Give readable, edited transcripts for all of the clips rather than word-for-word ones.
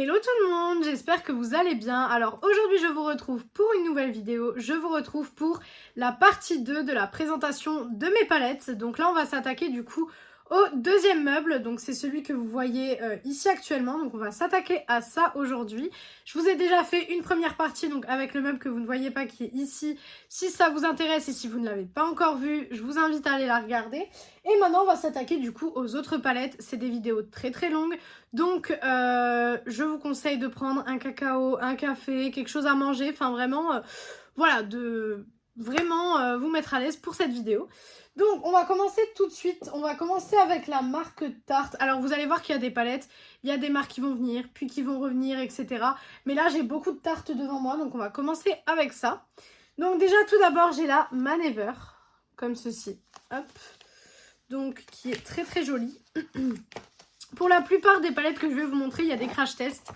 Hello tout le monde, j'espère que vous allez bien. Alors aujourd'hui je vous retrouve pour une nouvelle vidéo, je vous retrouve pour la partie 2 de la présentation de mes palettes. Donc là on va s'attaquer du coup au deuxième meuble, donc c'est celui que vous voyez ici actuellement. Donc on va s'attaquer à ça aujourd'hui. Je vous ai déjà fait une première partie donc avec le meuble que vous ne voyez pas qui est ici. Si ça vous intéresse et si vous ne l'avez pas encore vu, je vous invite à aller la regarder. Et maintenant on va s'attaquer du coup aux autres palettes. C'est des vidéos très très longues. Donc je vous conseille de prendre un cacao, un café, quelque chose à manger. Enfin vraiment, voilà, de vraiment vous mettre à l'aise pour cette vidéo. Donc on va commencer tout de suite. On va commencer avec la marque Tarte. Alors vous allez voir qu'il y a des palettes. Il y a des marques qui vont venir, puis qui vont revenir, etc. Mais là j'ai beaucoup de Tarte devant moi. Donc on va commencer avec ça. Donc déjà tout d'abord j'ai la Manever. Comme ceci. Hop. Donc qui est très très jolie. Pour la plupart des palettes que je vais vous montrer, il y a des crash tests.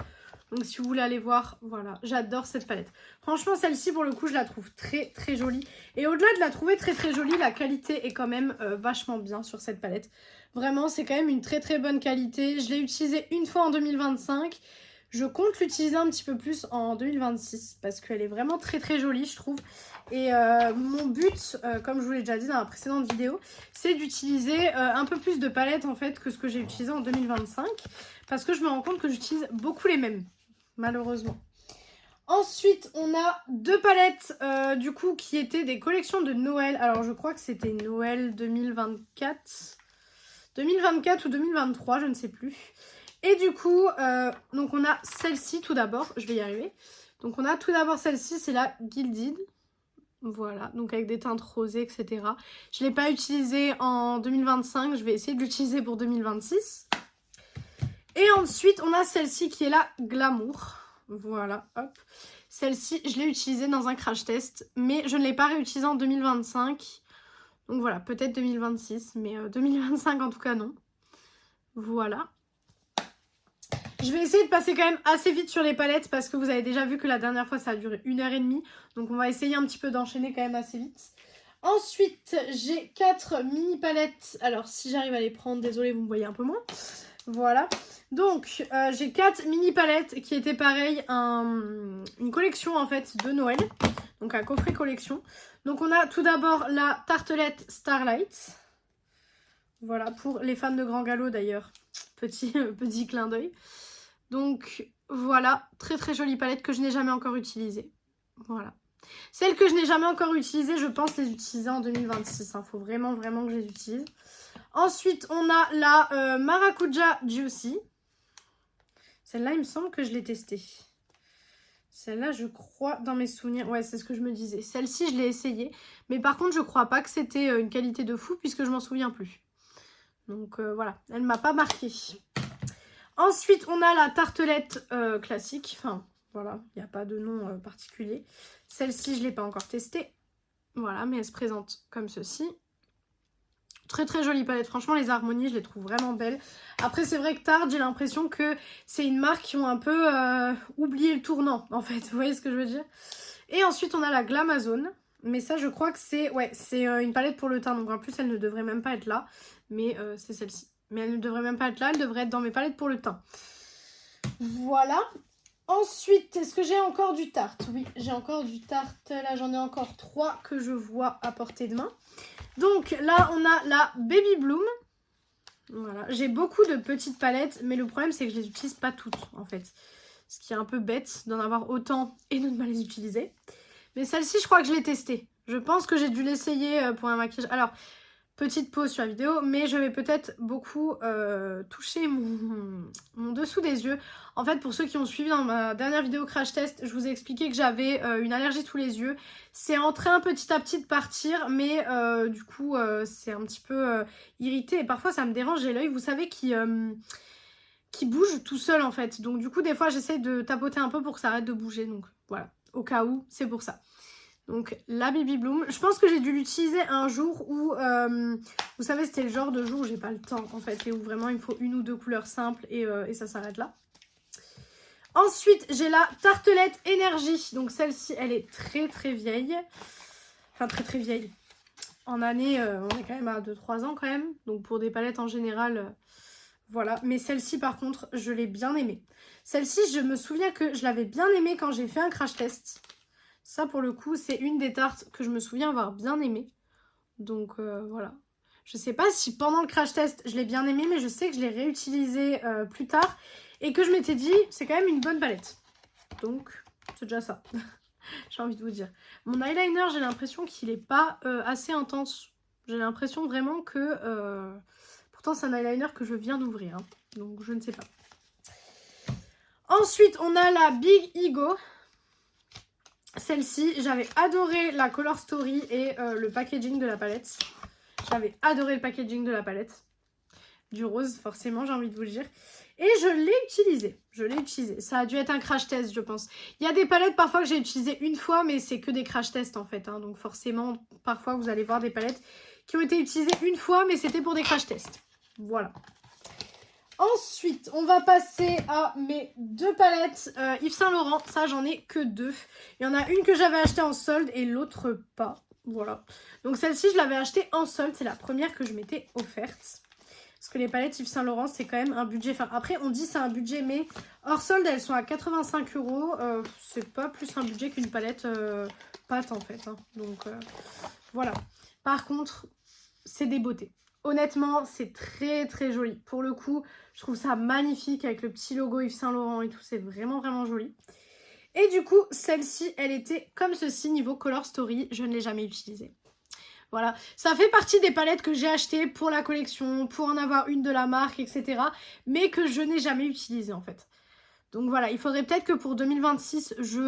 Donc si vous voulez aller voir, voilà, j'adore cette palette. Franchement, celle-ci, pour le coup, je la trouve très très jolie. Et au-delà de la trouver très très jolie, la qualité est quand même vachement bien sur cette palette. Vraiment, c'est quand même une très très bonne qualité. Je l'ai utilisée une fois en 2025. Je compte l'utiliser un petit peu plus en 2026 parce qu'elle est vraiment très très jolie, je trouve. Et mon but, comme je vous l'ai déjà dit dans la précédente vidéo, c'est d'utiliser un peu plus de palettes en fait que ce que j'ai utilisé en 2025. Parce que je me rends compte que j'utilise beaucoup les mêmes, malheureusement. Ensuite, on a deux palettes du coup qui étaient des collections de Noël. Alors je crois que c'était Noël 2024. 2024 ou 2023, je ne sais plus. Et du coup, donc on a celle-ci tout d'abord, je vais y arriver. Donc on a tout d'abord celle-ci, c'est la Gilded. Voilà, donc avec des teintes rosées, etc. Je ne l'ai pas utilisée en 2025, je vais essayer de l'utiliser pour 2026. Et ensuite, on a celle-ci qui est la Glamour. Voilà, hop. Celle-ci, je l'ai utilisée dans un crash test, mais je ne l'ai pas réutilisée en 2025. Donc voilà, peut-être 2026, mais 2025 en tout cas non. Voilà. Je vais essayer de passer quand même assez vite sur les palettes parce que vous avez déjà vu que la dernière fois ça a duré 1h30. Donc on va essayer un petit peu d'enchaîner quand même assez vite. Ensuite, j'ai 4 mini palettes. Alors si j'arrive à les prendre, désolé, vous me voyez un peu moins. Voilà. Donc j'ai 4 mini palettes qui étaient pareil, une collection en fait de Noël. Donc un coffret collection. Donc on a tout d'abord la tartelette Starlight. Voilà, pour les fans de Grand Galop d'ailleurs. Petit clin d'œil. Donc voilà, très très jolie palette que je n'ai jamais encore utilisée. Voilà. Celles que je n'ai jamais encore utilisées, je pense les utiliser en 2026. Il faut vraiment vraiment que je les utilise. Ensuite, on a la Maracuja Juicy. Celle-là, il me semble que je l'ai testée. Celle-là, je crois, dans mes souvenirs, ouais, c'est ce que je me disais. Celle-ci, je l'ai essayée. Mais par contre, je crois pas que c'était une qualité de fou puisque je m'en souviens plus. Donc voilà, elle ne m'a pas marquée. Ensuite, on a la tartelette classique. Enfin, voilà, il n'y a pas de nom particulier. Celle-ci, je ne l'ai pas encore testée. Voilà, mais elle se présente comme ceci. Très très jolie palette. Franchement, les harmonies, je les trouve vraiment belles. Après, c'est vrai que Tarte, j'ai l'impression que c'est une marque qui ont un peu oublié le tournant, en fait. Vous voyez ce que je veux dire? Et ensuite, on a la Glamazone. Mais ça, je crois que c'est une palette pour le teint. Donc en plus, elle ne devrait même pas être là. Mais c'est celle-ci. Mais elle ne devrait même pas être là. Elle devrait être dans mes palettes pour le teint. Voilà. Ensuite, est-ce que j'ai encore du Tarte? Oui, j'ai encore du Tarte. Là, j'en ai encore 3 que je vois à portée de main. Donc là, on a la Baby Bloom. Voilà. J'ai beaucoup de petites palettes, mais le problème, c'est que je les utilise pas toutes, en fait. Ce qui est un peu bête d'en avoir autant et de ne pas les utiliser. Mais celle-ci, je crois que je l'ai testée. Je pense que j'ai dû l'essayer pour un maquillage. Alors, petite pause sur la vidéo, mais je vais peut-être beaucoup toucher mon dessous des yeux. En fait, pour ceux qui ont suivi dans ma dernière vidéo crash test, je vous ai expliqué que j'avais une allergie sous les yeux. C'est en train petit à petit de partir, mais du coup, c'est un petit peu irrité. Et parfois, ça me dérange, j'ai l'œil, vous savez, qui bouge tout seul, en fait. Donc, du coup, des fois, j'essaye de tapoter un peu pour que ça arrête de bouger. Donc, voilà, au cas où, c'est pour ça. Donc la Baby Bloom, je pense que j'ai dû l'utiliser un jour où, vous savez, c'était le genre de jour où j'ai pas le temps en fait, et où vraiment il me faut une ou deux couleurs simples et ça s'arrête là. Ensuite, j'ai la tartelette énergie, donc celle-ci elle est très très vieille, enfin très très vieille. En année, on est quand même à 2-3 ans quand même, donc pour des palettes en général, Voilà, mais celle-ci par contre, je l'ai bien aimée. Celle-ci, je me souviens que je l'avais bien aimée quand j'ai fait un crash test. Ça pour le coup, c'est une des tartes que je me souviens avoir bien aimée. Donc voilà. Je sais pas si pendant le crash test, je l'ai bien aimée, mais je sais que je l'ai réutilisée plus tard. Et que je m'étais dit, c'est quand même une bonne palette. Donc, c'est déjà ça. J'ai envie de vous dire. Mon eyeliner, j'ai l'impression qu'il n'est pas assez intense. J'ai l'impression vraiment que... pourtant, c'est un eyeliner que je viens d'ouvrir. Hein. Donc, je ne sais pas. Ensuite, on a la Big Ego. Celle-ci, j'avais adoré la Color Story et le packaging de la palette. J'avais adoré le packaging de la palette. Du rose, forcément, j'ai envie de vous le dire. Et je l'ai utilisé. Je l'ai utilisé. Ça a dû être un crash test, je pense. Il y a des palettes parfois que j'ai utilisées une fois, mais c'est que des crash tests en fait. Hein. Donc forcément, parfois vous allez voir des palettes qui ont été utilisées une fois, mais c'était pour des crash tests. Voilà. Ensuite, on va passer à mes deux palettes Yves Saint Laurent. Ça, j'en ai que deux. Il y en a une que j'avais achetée en solde et l'autre pas. Voilà. Donc celle-ci, je l'avais achetée en solde. C'est la première que je m'étais offerte. Parce que les palettes Yves Saint Laurent, c'est quand même un budget. Enfin, après, on dit c'est un budget, mais hors solde, elles sont à 85 €. C'est pas plus un budget qu'une palette pâte, en fait. Hein. Donc, voilà. Par contre, c'est des beautés. Honnêtement, c'est très, très joli. Pour le coup, je trouve ça magnifique avec le petit logo Yves Saint Laurent et tout. C'est vraiment, vraiment joli. Et du coup, celle-ci, elle était comme ceci, niveau Color Story. Je ne l'ai jamais utilisée. Voilà, ça fait partie des palettes que j'ai achetées pour la collection, pour en avoir une de la marque, etc. Mais que je n'ai jamais utilisées en fait. Donc voilà, il faudrait peut-être que pour 2026, je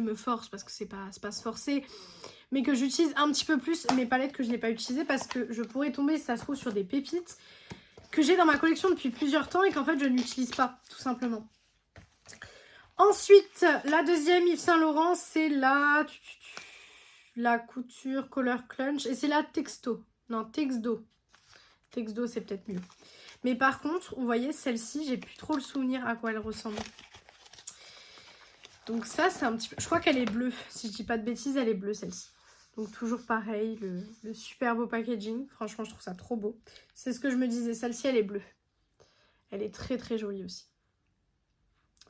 me force parce que c'est pas se forcer, mais que j'utilise un petit peu plus mes palettes que je n'ai pas utilisées parce que je pourrais tomber, si ça se trouve, sur des pépites que j'ai dans ma collection depuis plusieurs temps et qu'en fait je n'utilise pas, tout simplement. Ensuite, la deuxième Yves Saint Laurent, c'est la couture Color Clunch et c'est la Texto. Non, Texdo. Texdo, c'est peut-être mieux. Mais par contre, vous voyez, celle-ci, j'ai plus trop le souvenir à quoi elle ressemble. Donc ça, c'est un petit peu... Je crois qu'elle est bleue. Si je dis pas de bêtises, elle est bleue, celle-ci. Donc toujours pareil, le super beau packaging. Franchement, je trouve ça trop beau. C'est ce que je me disais. Celle-ci, elle est bleue. Elle est très, très jolie aussi.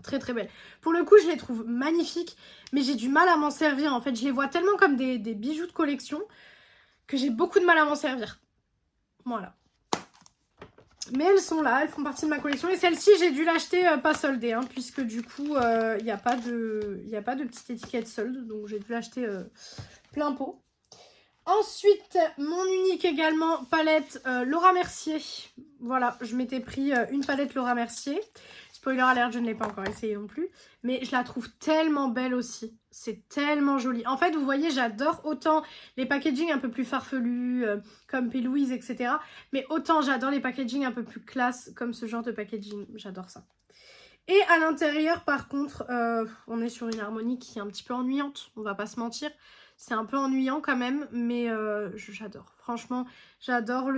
Très très belle. Pour le coup, je les trouve magnifiques, mais j'ai du mal à m'en servir. En fait, je les vois tellement comme des bijoux de collection que j'ai beaucoup de mal à m'en servir. Voilà. Mais elles sont là, elles font partie de ma collection. Et celle-ci, j'ai dû l'acheter pas soldée, hein, puisque du coup, il n'y a pas de petite étiquette solde. Donc j'ai dû l'acheter plein pot. Ensuite, mon unique également palette Laura Mercier. Voilà, je m'étais pris une palette Laura Mercier. Spoiler alert, je ne l'ai pas encore essayé non plus. Mais je la trouve tellement belle aussi. C'est tellement joli. En fait, vous voyez, j'adore autant les packaging un peu plus farfelus, comme P. Louise, etc. Mais autant j'adore les packaging un peu plus classe, comme ce genre de packaging. J'adore ça. Et à l'intérieur, par contre, on est sur une harmonie qui est un petit peu ennuyante. On va pas se mentir. C'est un peu ennuyant quand même, mais j'adore. Franchement, j'adore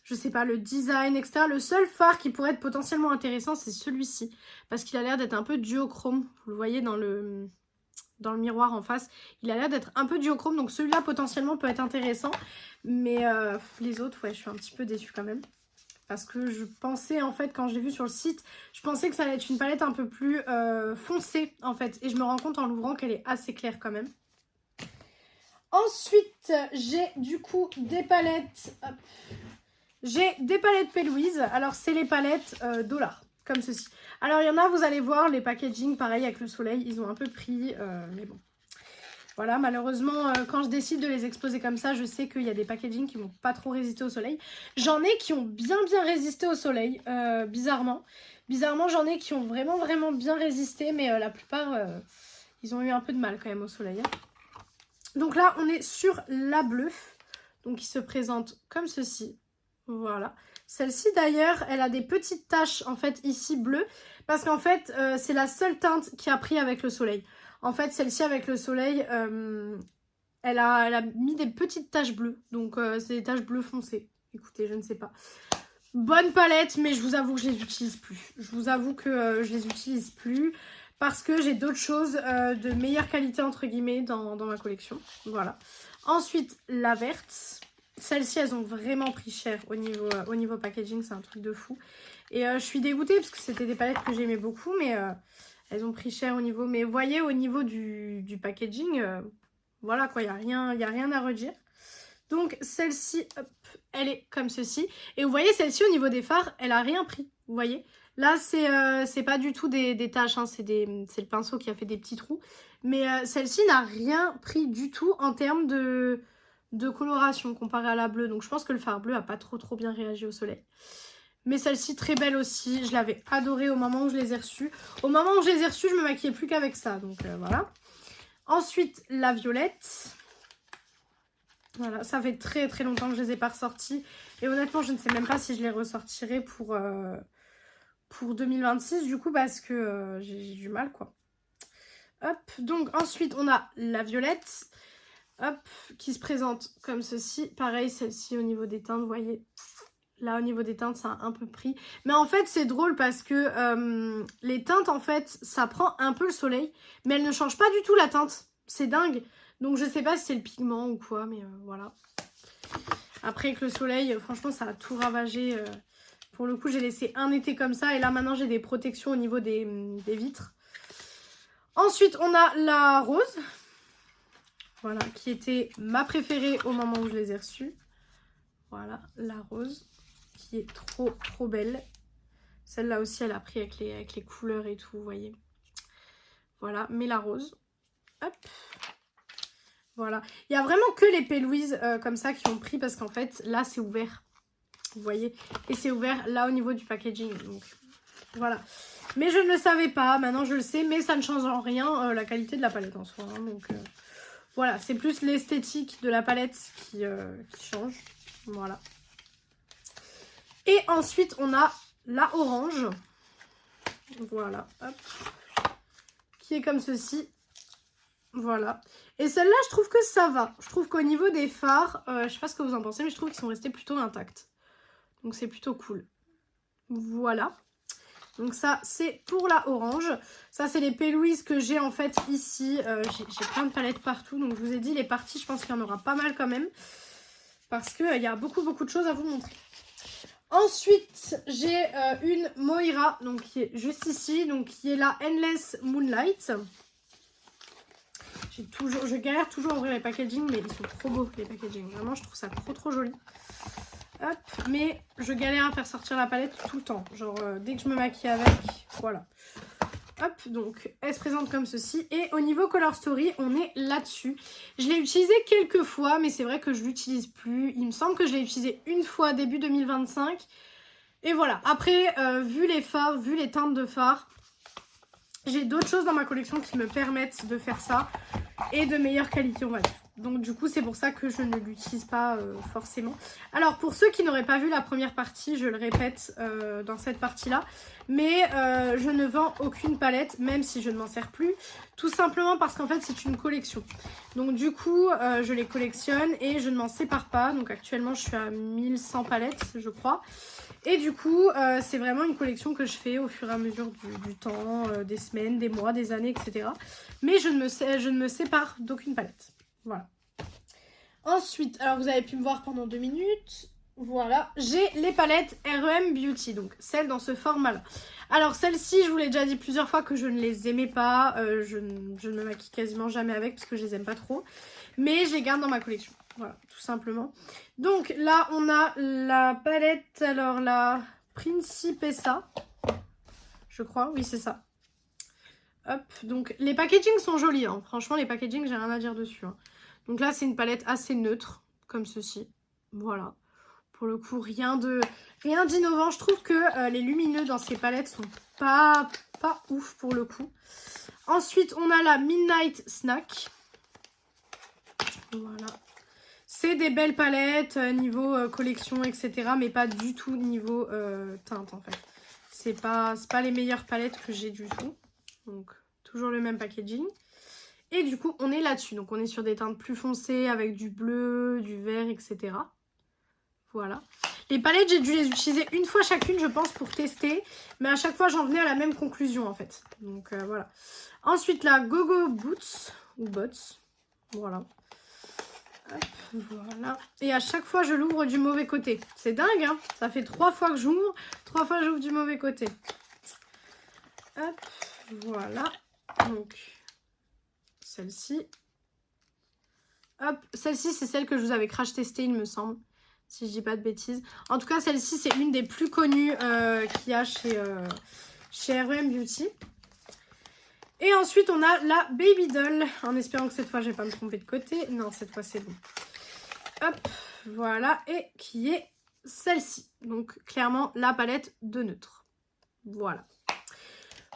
je sais pas, le design, etc. Le seul phare qui pourrait être potentiellement intéressant, c'est celui-ci. Parce qu'il a l'air d'être un peu duochrome. Vous le voyez dans le miroir en face. Il a l'air d'être un peu duochrome. Donc celui-là, potentiellement, peut être intéressant. Mais les autres, ouais, je suis un petit peu déçue quand même. Parce que je pensais, en fait, quand je l'ai vu sur le site, je pensais que ça allait être une palette un peu plus foncée, en fait. Et je me rends compte en l'ouvrant qu'elle est assez claire quand même. Ensuite, j'ai du coup des palettes... Hop. J'ai des palettes P. Louise. Alors, c'est les palettes dollars, comme ceci. Alors, il y en a, vous allez voir, les packaging, pareil, avec le soleil, ils ont un peu pris, mais bon. Voilà, malheureusement, quand je décide de les exposer comme ça, je sais qu'il y a des packaging qui vont pas trop résister au soleil. J'en ai qui ont bien résisté au soleil, bizarrement. Bizarrement, j'en ai qui ont vraiment bien résisté, mais la plupart, ils ont eu un peu de mal quand même au soleil. Hein. Donc là, on est sur la bleue, donc qui se présente comme ceci. Voilà. Celle-ci d'ailleurs, elle a des petites taches en fait ici bleues parce qu'en fait c'est la seule teinte qui a pris avec le soleil. En fait celle-ci avec le soleil, elle a mis des petites taches bleues. Donc c'est des taches bleues foncées. Écoutez, je ne sais pas. Bonne palette, mais je vous avoue que je les utilise plus. Je vous avoue que je les utilise plus parce que j'ai d'autres choses de meilleure qualité entre guillemets dans ma collection. Voilà. Ensuite, la verte. Celles-ci, elles ont vraiment pris cher au niveau packaging. C'est un truc de fou. Et je suis dégoûtée parce que c'était des palettes que j'aimais beaucoup. Mais elles ont pris cher au niveau... Mais vous voyez, au niveau du packaging, voilà quoi, il n'y a rien à redire. Donc celle-ci, hop, elle est comme ceci. Et vous voyez, celle-ci, au niveau des fards, elle a rien pris. Vous voyez, là, c'est pas du tout des taches, hein, c'est le pinceau qui a fait des petits trous. Mais celle-ci n'a rien pris du tout en termes de coloration comparée à la bleue. Donc je pense que le fard bleu a pas trop bien réagi au soleil. Mais celle-ci, très belle aussi. Je l'avais adorée au moment où je les ai reçues. Au moment où je les ai reçues, je me maquillais plus qu'avec ça. Donc voilà. Ensuite, la violette. Voilà, ça fait très longtemps que je les ai pas ressortis. Et honnêtement, je ne sais même pas si je les ressortirai pour 2026. Du coup, parce que j'ai du mal, quoi. Hop, donc ensuite, on a la violette. Hop, qui se présente comme ceci. Pareil, celle-ci au niveau des teintes, vous voyez. Là, au niveau des teintes, ça a un peu pris. Mais en fait, c'est drôle parce que les teintes, en fait, ça prend un peu le soleil. Mais elles ne changent pas du tout la teinte. C'est dingue. Donc, je sais pas si c'est le pigment ou quoi, mais voilà. Après, avec le soleil, franchement, ça a tout ravagé. Pour le coup, j'ai laissé un été comme ça. Et là, maintenant, j'ai des protections au niveau des vitres. Ensuite, on a la rose. Voilà, qui était ma préférée au moment où je les ai reçues. Voilà, la rose. Qui est trop belle. Celle-là aussi, elle a pris avec les couleurs et tout, vous voyez. Voilà, mais la rose. Hop. Voilà. Il n'y a vraiment que les P. Louise comme ça qui ont pris parce qu'en fait, là, c'est ouvert. Vous voyez. Et c'est ouvert là au niveau du packaging. Donc, voilà. Mais je ne le savais pas. Maintenant, je le sais. Mais ça ne change en rien la qualité de la palette en soi. Hein, donc, voilà. C'est plus l'esthétique de la palette qui change. Voilà. Et ensuite, on a la orange. Voilà. Hop. Qui est comme ceci. Voilà. Et celle-là, je trouve que ça va. Je trouve qu'au niveau des fards, je sais pas ce que vous en pensez, mais je trouve qu'ils sont restés plutôt intacts. Donc c'est plutôt cool. Voilà. Donc ça, c'est pour la orange. Ça, c'est les P. Louise que j'ai en fait ici. J'ai plein de palettes partout. Donc je vous ai dit, les parties, je pense qu'il y en aura pas mal quand même. Parce qu'il y a beaucoup de choses à vous montrer. Ensuite, j'ai une Moira, donc qui est juste ici. Donc qui est la Endless Moonlight. Je galère toujours à ouvrir les packaging, mais ils sont trop beaux les packaging. Vraiment, je trouve ça trop joli. Hop, mais je galère à faire sortir la palette tout le temps. Genre, dès que je me maquille avec, voilà. Hop, donc elle se présente comme ceci. Et au niveau Color Story, on est là-dessus. Je l'ai utilisé quelques fois, mais c'est vrai que je l'utilise plus. Il me semble que je l'ai utilisé une fois début 2025. Et voilà. Après, vu les fards, vu les teintes de fards, j'ai d'autres choses dans ma collection qui me permettent de faire ça et de meilleure qualité, on va dire. Donc du coup, c'est pour ça que je ne l'utilise pas forcément. Alors pour ceux qui n'auraient pas vu la première partie, je le répète dans cette partie-là, mais je ne vends aucune palette, même si je ne m'en sers plus, tout simplement parce qu'en fait c'est une collection. Donc du coup, je les collectionne et je ne m'en sépare pas. Donc actuellement, je suis à 1100 palettes, je crois. Et du coup, c'est vraiment une collection que je fais au fur et à mesure du temps, des semaines, des mois, des années, etc. Mais je ne me sépare d'aucune palette. Voilà. Ensuite, alors vous avez pu me voir pendant 2 minutes. Voilà, j'ai les palettes REM Beauty, donc celles dans ce format-là. Alors celles-ci, je vous l'ai déjà dit plusieurs fois que je ne les aimais pas. Je ne me maquille quasiment jamais avec parce que je les aime pas trop. Mais je les garde dans ma collection. Voilà, tout simplement. Donc là, on a la palette, alors la Principessa. Je crois, oui c'est ça. Hop, donc les packagings sont jolis. Hein. Franchement, les packagings, j'ai rien à dire dessus. Hein. Donc là, c'est une palette assez neutre, comme ceci. Voilà. Pour le coup, rien d'innovant. Je trouve que les lumineux dans ces palettes sont pas ouf pour le coup. Ensuite, on a la Midnight Snack. Voilà. C'est des belles palettes niveau collection, etc. Mais pas du tout niveau teinte, en fait. C'est pas les meilleures palettes que j'ai du tout. Donc, toujours le même packaging. Et du coup, on est là-dessus. Donc, on est sur des teintes plus foncées avec du bleu, du vert, etc. Voilà. Les palettes, j'ai dû les utiliser une fois chacune, je pense, pour tester. Mais à chaque fois, j'en venais à la même conclusion, en fait. Donc, voilà. Ensuite, la Gogo Boots, ou Bots. Voilà. Hop, voilà. Et à chaque fois, je l'ouvre du mauvais côté. C'est dingue, hein. Ça fait 3 fois que j'ouvre. 3 fois, j'ouvre du mauvais côté. Hop, voilà. Donc, celle-ci. Hop, celle-ci, c'est celle que je vous avais crash testée, il me semble. Si je dis pas de bêtises. En tout cas, celle-ci, c'est une des plus connues qu'il y a chez R.E.M. Beauty. Et ensuite, on a la Baby Doll. En espérant que cette fois, je vais pas me tromper de côté. Non, cette fois, c'est bon. Hop, voilà. Et qui est celle-ci. Donc, clairement, la palette de neutre. Voilà.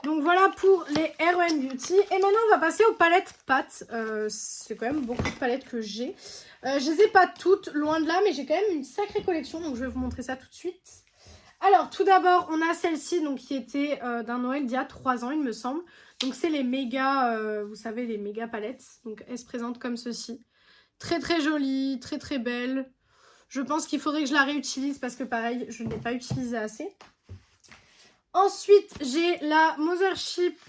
Donc, voilà pour les R.E.M. Beauty. Et maintenant, on va passer aux palettes pâtes. C'est quand même beaucoup de palettes que j'ai. Je les ai pas toutes, loin de là, mais j'ai quand même une sacrée collection. Donc, je vais vous montrer ça tout de suite. Alors, tout d'abord, on a celle-ci, donc qui était d'un Noël d'il y a 3 ans, il me semble. Donc, c'est les méga, vous savez, les méga palettes. Donc, elles se présentent comme ceci. Très, très jolie, très, très belle. Je pense qu'il faudrait que je la réutilise parce que, pareil, je ne l'ai pas utilisée assez. Ensuite, j'ai la Mothership,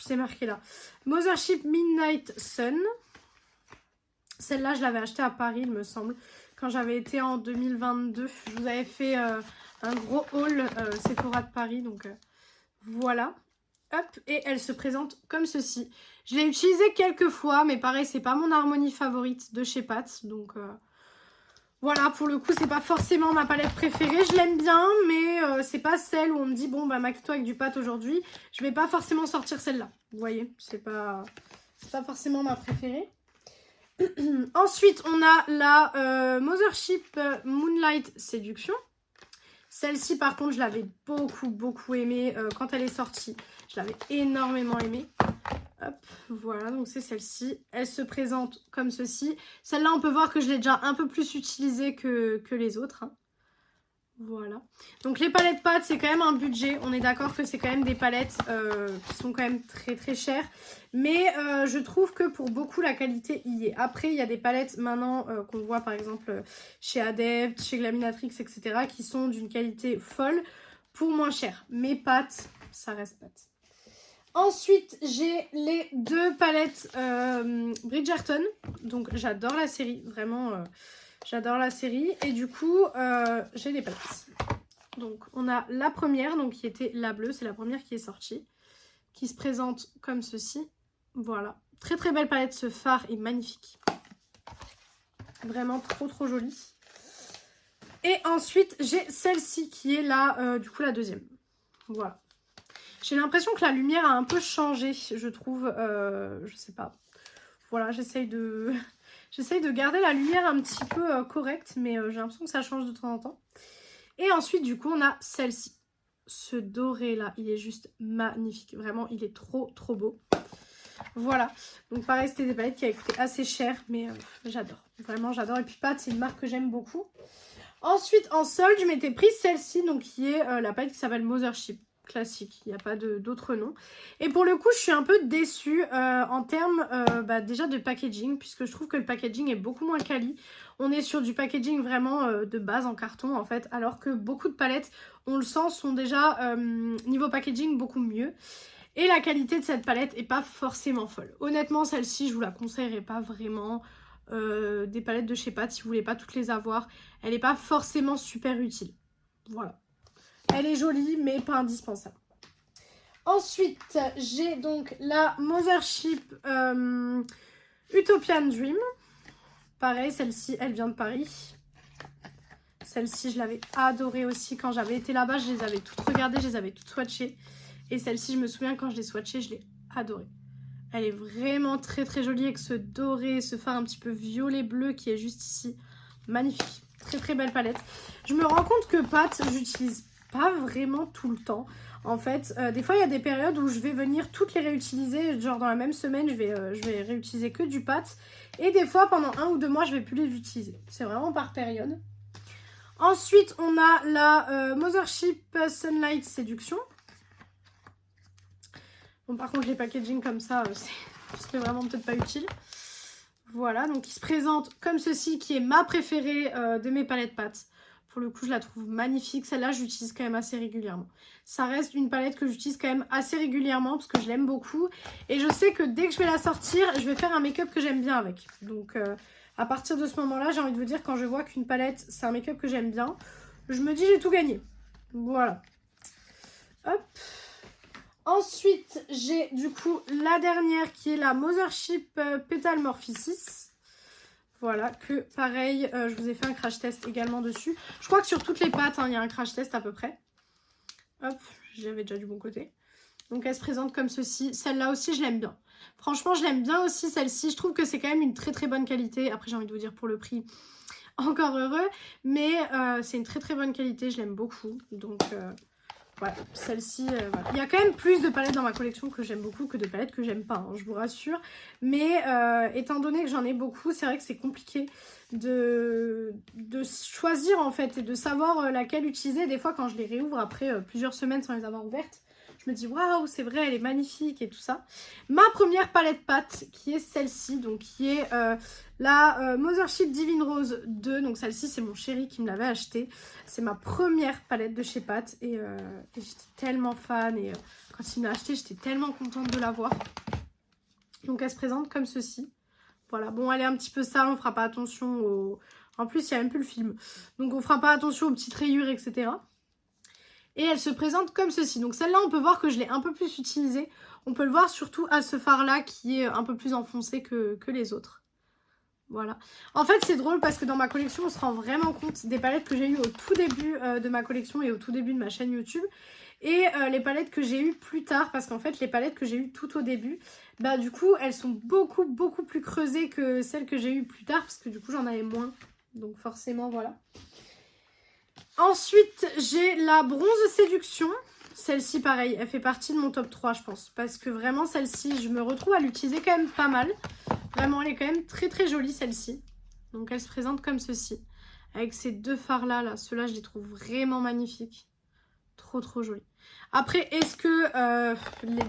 c'est marqué là. Mothership Midnight Sun. Celle-là, je l'avais achetée à Paris, il me semble. Quand j'avais été en 2022, je vous avais fait un gros haul Sephora de Paris, donc voilà. Hop, et elle se présente comme ceci. Je l'ai utilisée quelques fois, mais pareil, c'est pas mon harmonie favorite de chez Pat, donc voilà, pour le coup, c'est pas forcément ma palette préférée. Je l'aime bien, mais c'est pas celle où on me dit, bon, bah maquille-toi avec du Pat aujourd'hui. Je vais pas forcément sortir celle-là, vous voyez, c'est pas forcément ma préférée. Ensuite, on a la Mothership Moonlight Séduction. Celle-ci, par contre, je l'avais beaucoup aimée quand elle est sortie. Je l'avais énormément aimée. Hop, voilà, donc c'est celle-ci. Elle se présente comme ceci. Celle-là, on peut voir que je l'ai déjà un peu plus utilisée que les autres, hein. Voilà. Donc les palettes pâtes, c'est quand même un budget. On est d'accord que c'est quand même des palettes qui sont quand même très chères. Mais je trouve que pour beaucoup, la qualité y est. Après, il y a des palettes maintenant qu'on voit par exemple chez Adept, chez Glaminatrix, etc. qui sont d'une qualité folle pour moins cher. Mais pâtes, ça reste pâtes. Ensuite, j'ai les 2 palettes Bridgerton. Donc j'adore la série, vraiment... J'adore la série et du coup, j'ai les palettes. Donc, on a la première, donc qui était la bleue. C'est la première qui est sortie. Qui se présente comme ceci. Voilà. Très belle palette. Ce fard est magnifique. Vraiment trop jolie. Et ensuite, j'ai celle-ci qui est là, du coup, la deuxième. Voilà. J'ai l'impression que la lumière a un peu changé, je trouve. Je sais pas. Voilà, j'essaye de garder la lumière un petit peu correcte, mais j'ai l'impression que ça change de temps en temps. Et ensuite, du coup, on a celle-ci. Ce doré là, il est juste magnifique. Vraiment, il est trop beau. Voilà. Donc pareil, c'était des palettes qui avaient coûté assez cher, mais j'adore. Vraiment, j'adore. Et puis Pat, c'est une marque que j'aime beaucoup. Ensuite, en solde, je m'étais prise celle-ci, donc qui est la palette qui s'appelle Mothership. Classique, il n'y a pas d'autre nom. Et pour le coup, je suis un peu déçue en termes déjà de packaging, puisque je trouve que le packaging est beaucoup moins quali. On est sur du packaging vraiment de base en carton en fait, alors que beaucoup de palettes, on le sent, sont déjà niveau packaging beaucoup mieux. Et la qualité de cette palette est pas forcément folle. Honnêtement, celle-ci, je vous la conseillerais pas vraiment. Des palettes de chez Pat, si vous voulez pas toutes les avoir, elle n'est pas forcément super utile. Voilà. Elle est jolie, mais pas indispensable. Ensuite, j'ai donc la Mothership Utopian Dream. Pareil, celle-ci, elle vient de Paris. Celle-ci, je l'avais adorée aussi. Quand j'avais été là-bas, je les avais toutes regardées, je les avais toutes swatchées. Et celle-ci, je me souviens, quand je l'ai swatchée, je l'ai adorée. Elle est vraiment très jolie avec ce doré, ce fard un petit peu violet-bleu qui est juste ici. Magnifique. Très belle palette. Je me rends compte que Pat, j'utilise pas vraiment tout le temps. En fait, des fois, il y a des périodes où je vais venir toutes les réutiliser. Genre, dans la même semaine, je vais réutiliser que du Pat. Et des fois, pendant 1 ou 2 mois, je vais plus les utiliser. C'est vraiment par période. Ensuite, on a la Mothership Sunlight Séduction. Bon, par contre, les packaging comme ça, c'est vraiment peut-être pas utile. Voilà, donc il se présente comme ceci, qui est ma préférée de mes palettes pâtes. Pour le coup, je la trouve magnifique. Celle-là, j'utilise quand même assez régulièrement. Ça reste une palette que j'utilise quand même assez régulièrement parce que je l'aime beaucoup. Et je sais que dès que je vais la sortir, je vais faire un make-up que j'aime bien avec. Donc, à partir de ce moment-là, j'ai envie de vous dire, quand je vois qu'une palette, c'est un make-up que j'aime bien, je me dis j'ai tout gagné. Voilà. Hop. Ensuite, j'ai du coup la dernière qui est la Mothership Petal Morphosis. Voilà, que pareil, je vous ai fait un crash test également dessus. Je crois que sur toutes les pattes, il y a un crash test à peu près. Hop, j'avais déjà du bon côté. Donc elle se présente comme ceci. Celle-là aussi, je l'aime bien. Franchement, je l'aime bien aussi celle-ci. Je trouve que c'est quand même une très très bonne qualité. Après, j'ai envie de vous dire pour le prix, encore heureux. Mais c'est une très très bonne qualité, je l'aime beaucoup. Donc... voilà, celle-ci, voilà. Il y a quand même plus de palettes dans ma collection que j'aime beaucoup que de palettes que j'aime pas, hein, je vous rassure. Mais étant donné que j'en ai beaucoup, c'est vrai que c'est compliqué de choisir en fait et de savoir laquelle utiliser. Des fois, quand je les réouvre après plusieurs semaines sans les avoir ouvertes, je me dis waouh, c'est vrai, elle est magnifique et tout ça. Ma première palette pâte qui est celle-ci, donc qui est la Mothership Divine Rose 2. Donc celle-ci, c'est mon chéri qui me l'avait achetée. C'est ma première palette de chez Pat et j'étais tellement fan. Et quand il me l'a achetée, j'étais tellement contente de l'avoir. Donc elle se présente comme ceci. Voilà, bon, elle est un petit peu sale, on fera pas attention au... En plus, il n'y a même plus le film. Donc on fera pas attention aux petites rayures, etc. Et elle se présente comme ceci. Donc celle-là, on peut voir que je l'ai un peu plus utilisée. On peut le voir surtout à ce fard-là qui est un peu plus enfoncé que les autres. Voilà. En fait, c'est drôle parce que dans ma collection, on se rend vraiment compte des palettes que j'ai eues au tout début de ma collection et au tout début de ma chaîne YouTube. Et les palettes que j'ai eues plus tard, parce qu'en fait, les palettes que j'ai eues tout au début, bah du coup, elles sont beaucoup plus creusées que celles que j'ai eues plus tard, parce que du coup, j'en avais moins. Donc forcément, voilà. Ensuite, j'ai la Bronze Séduction. Celle-ci, pareil, elle fait partie de mon top 3, je pense. Parce que vraiment, celle-ci, je me retrouve à l'utiliser quand même pas mal. Vraiment, elle est quand même très jolie, celle-ci. Donc, elle se présente comme ceci. Avec ces deux fards-là, là. Ceux-là, je les trouve vraiment magnifiques. Trop jolis. Après, est-ce que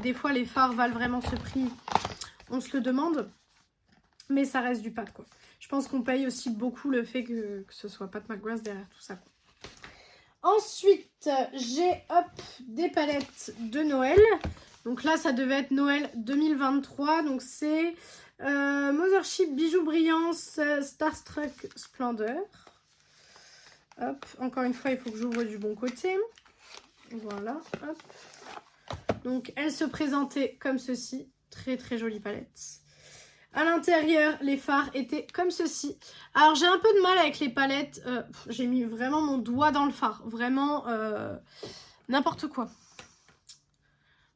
des fois, les fards valent vraiment ce prix? On se le demande. Mais ça reste du Pat, quoi. Je pense qu'on paye aussi beaucoup le fait que ce soit Pat McGrath derrière tout ça, quoi. Ensuite, j'ai des palettes de Noël. Donc là, ça devait être Noël 2023. Donc c'est Mothership Bijoux Brillance Starstruck Splendeur. Hop, encore une fois, il faut que j'ouvre du bon côté. Voilà, hop. Donc elle se présentait comme ceci. Très jolie palette. À l'intérieur, les fards étaient comme ceci. Alors, j'ai un peu de mal avec les palettes. J'ai mis vraiment mon doigt dans le fard. Vraiment, n'importe quoi.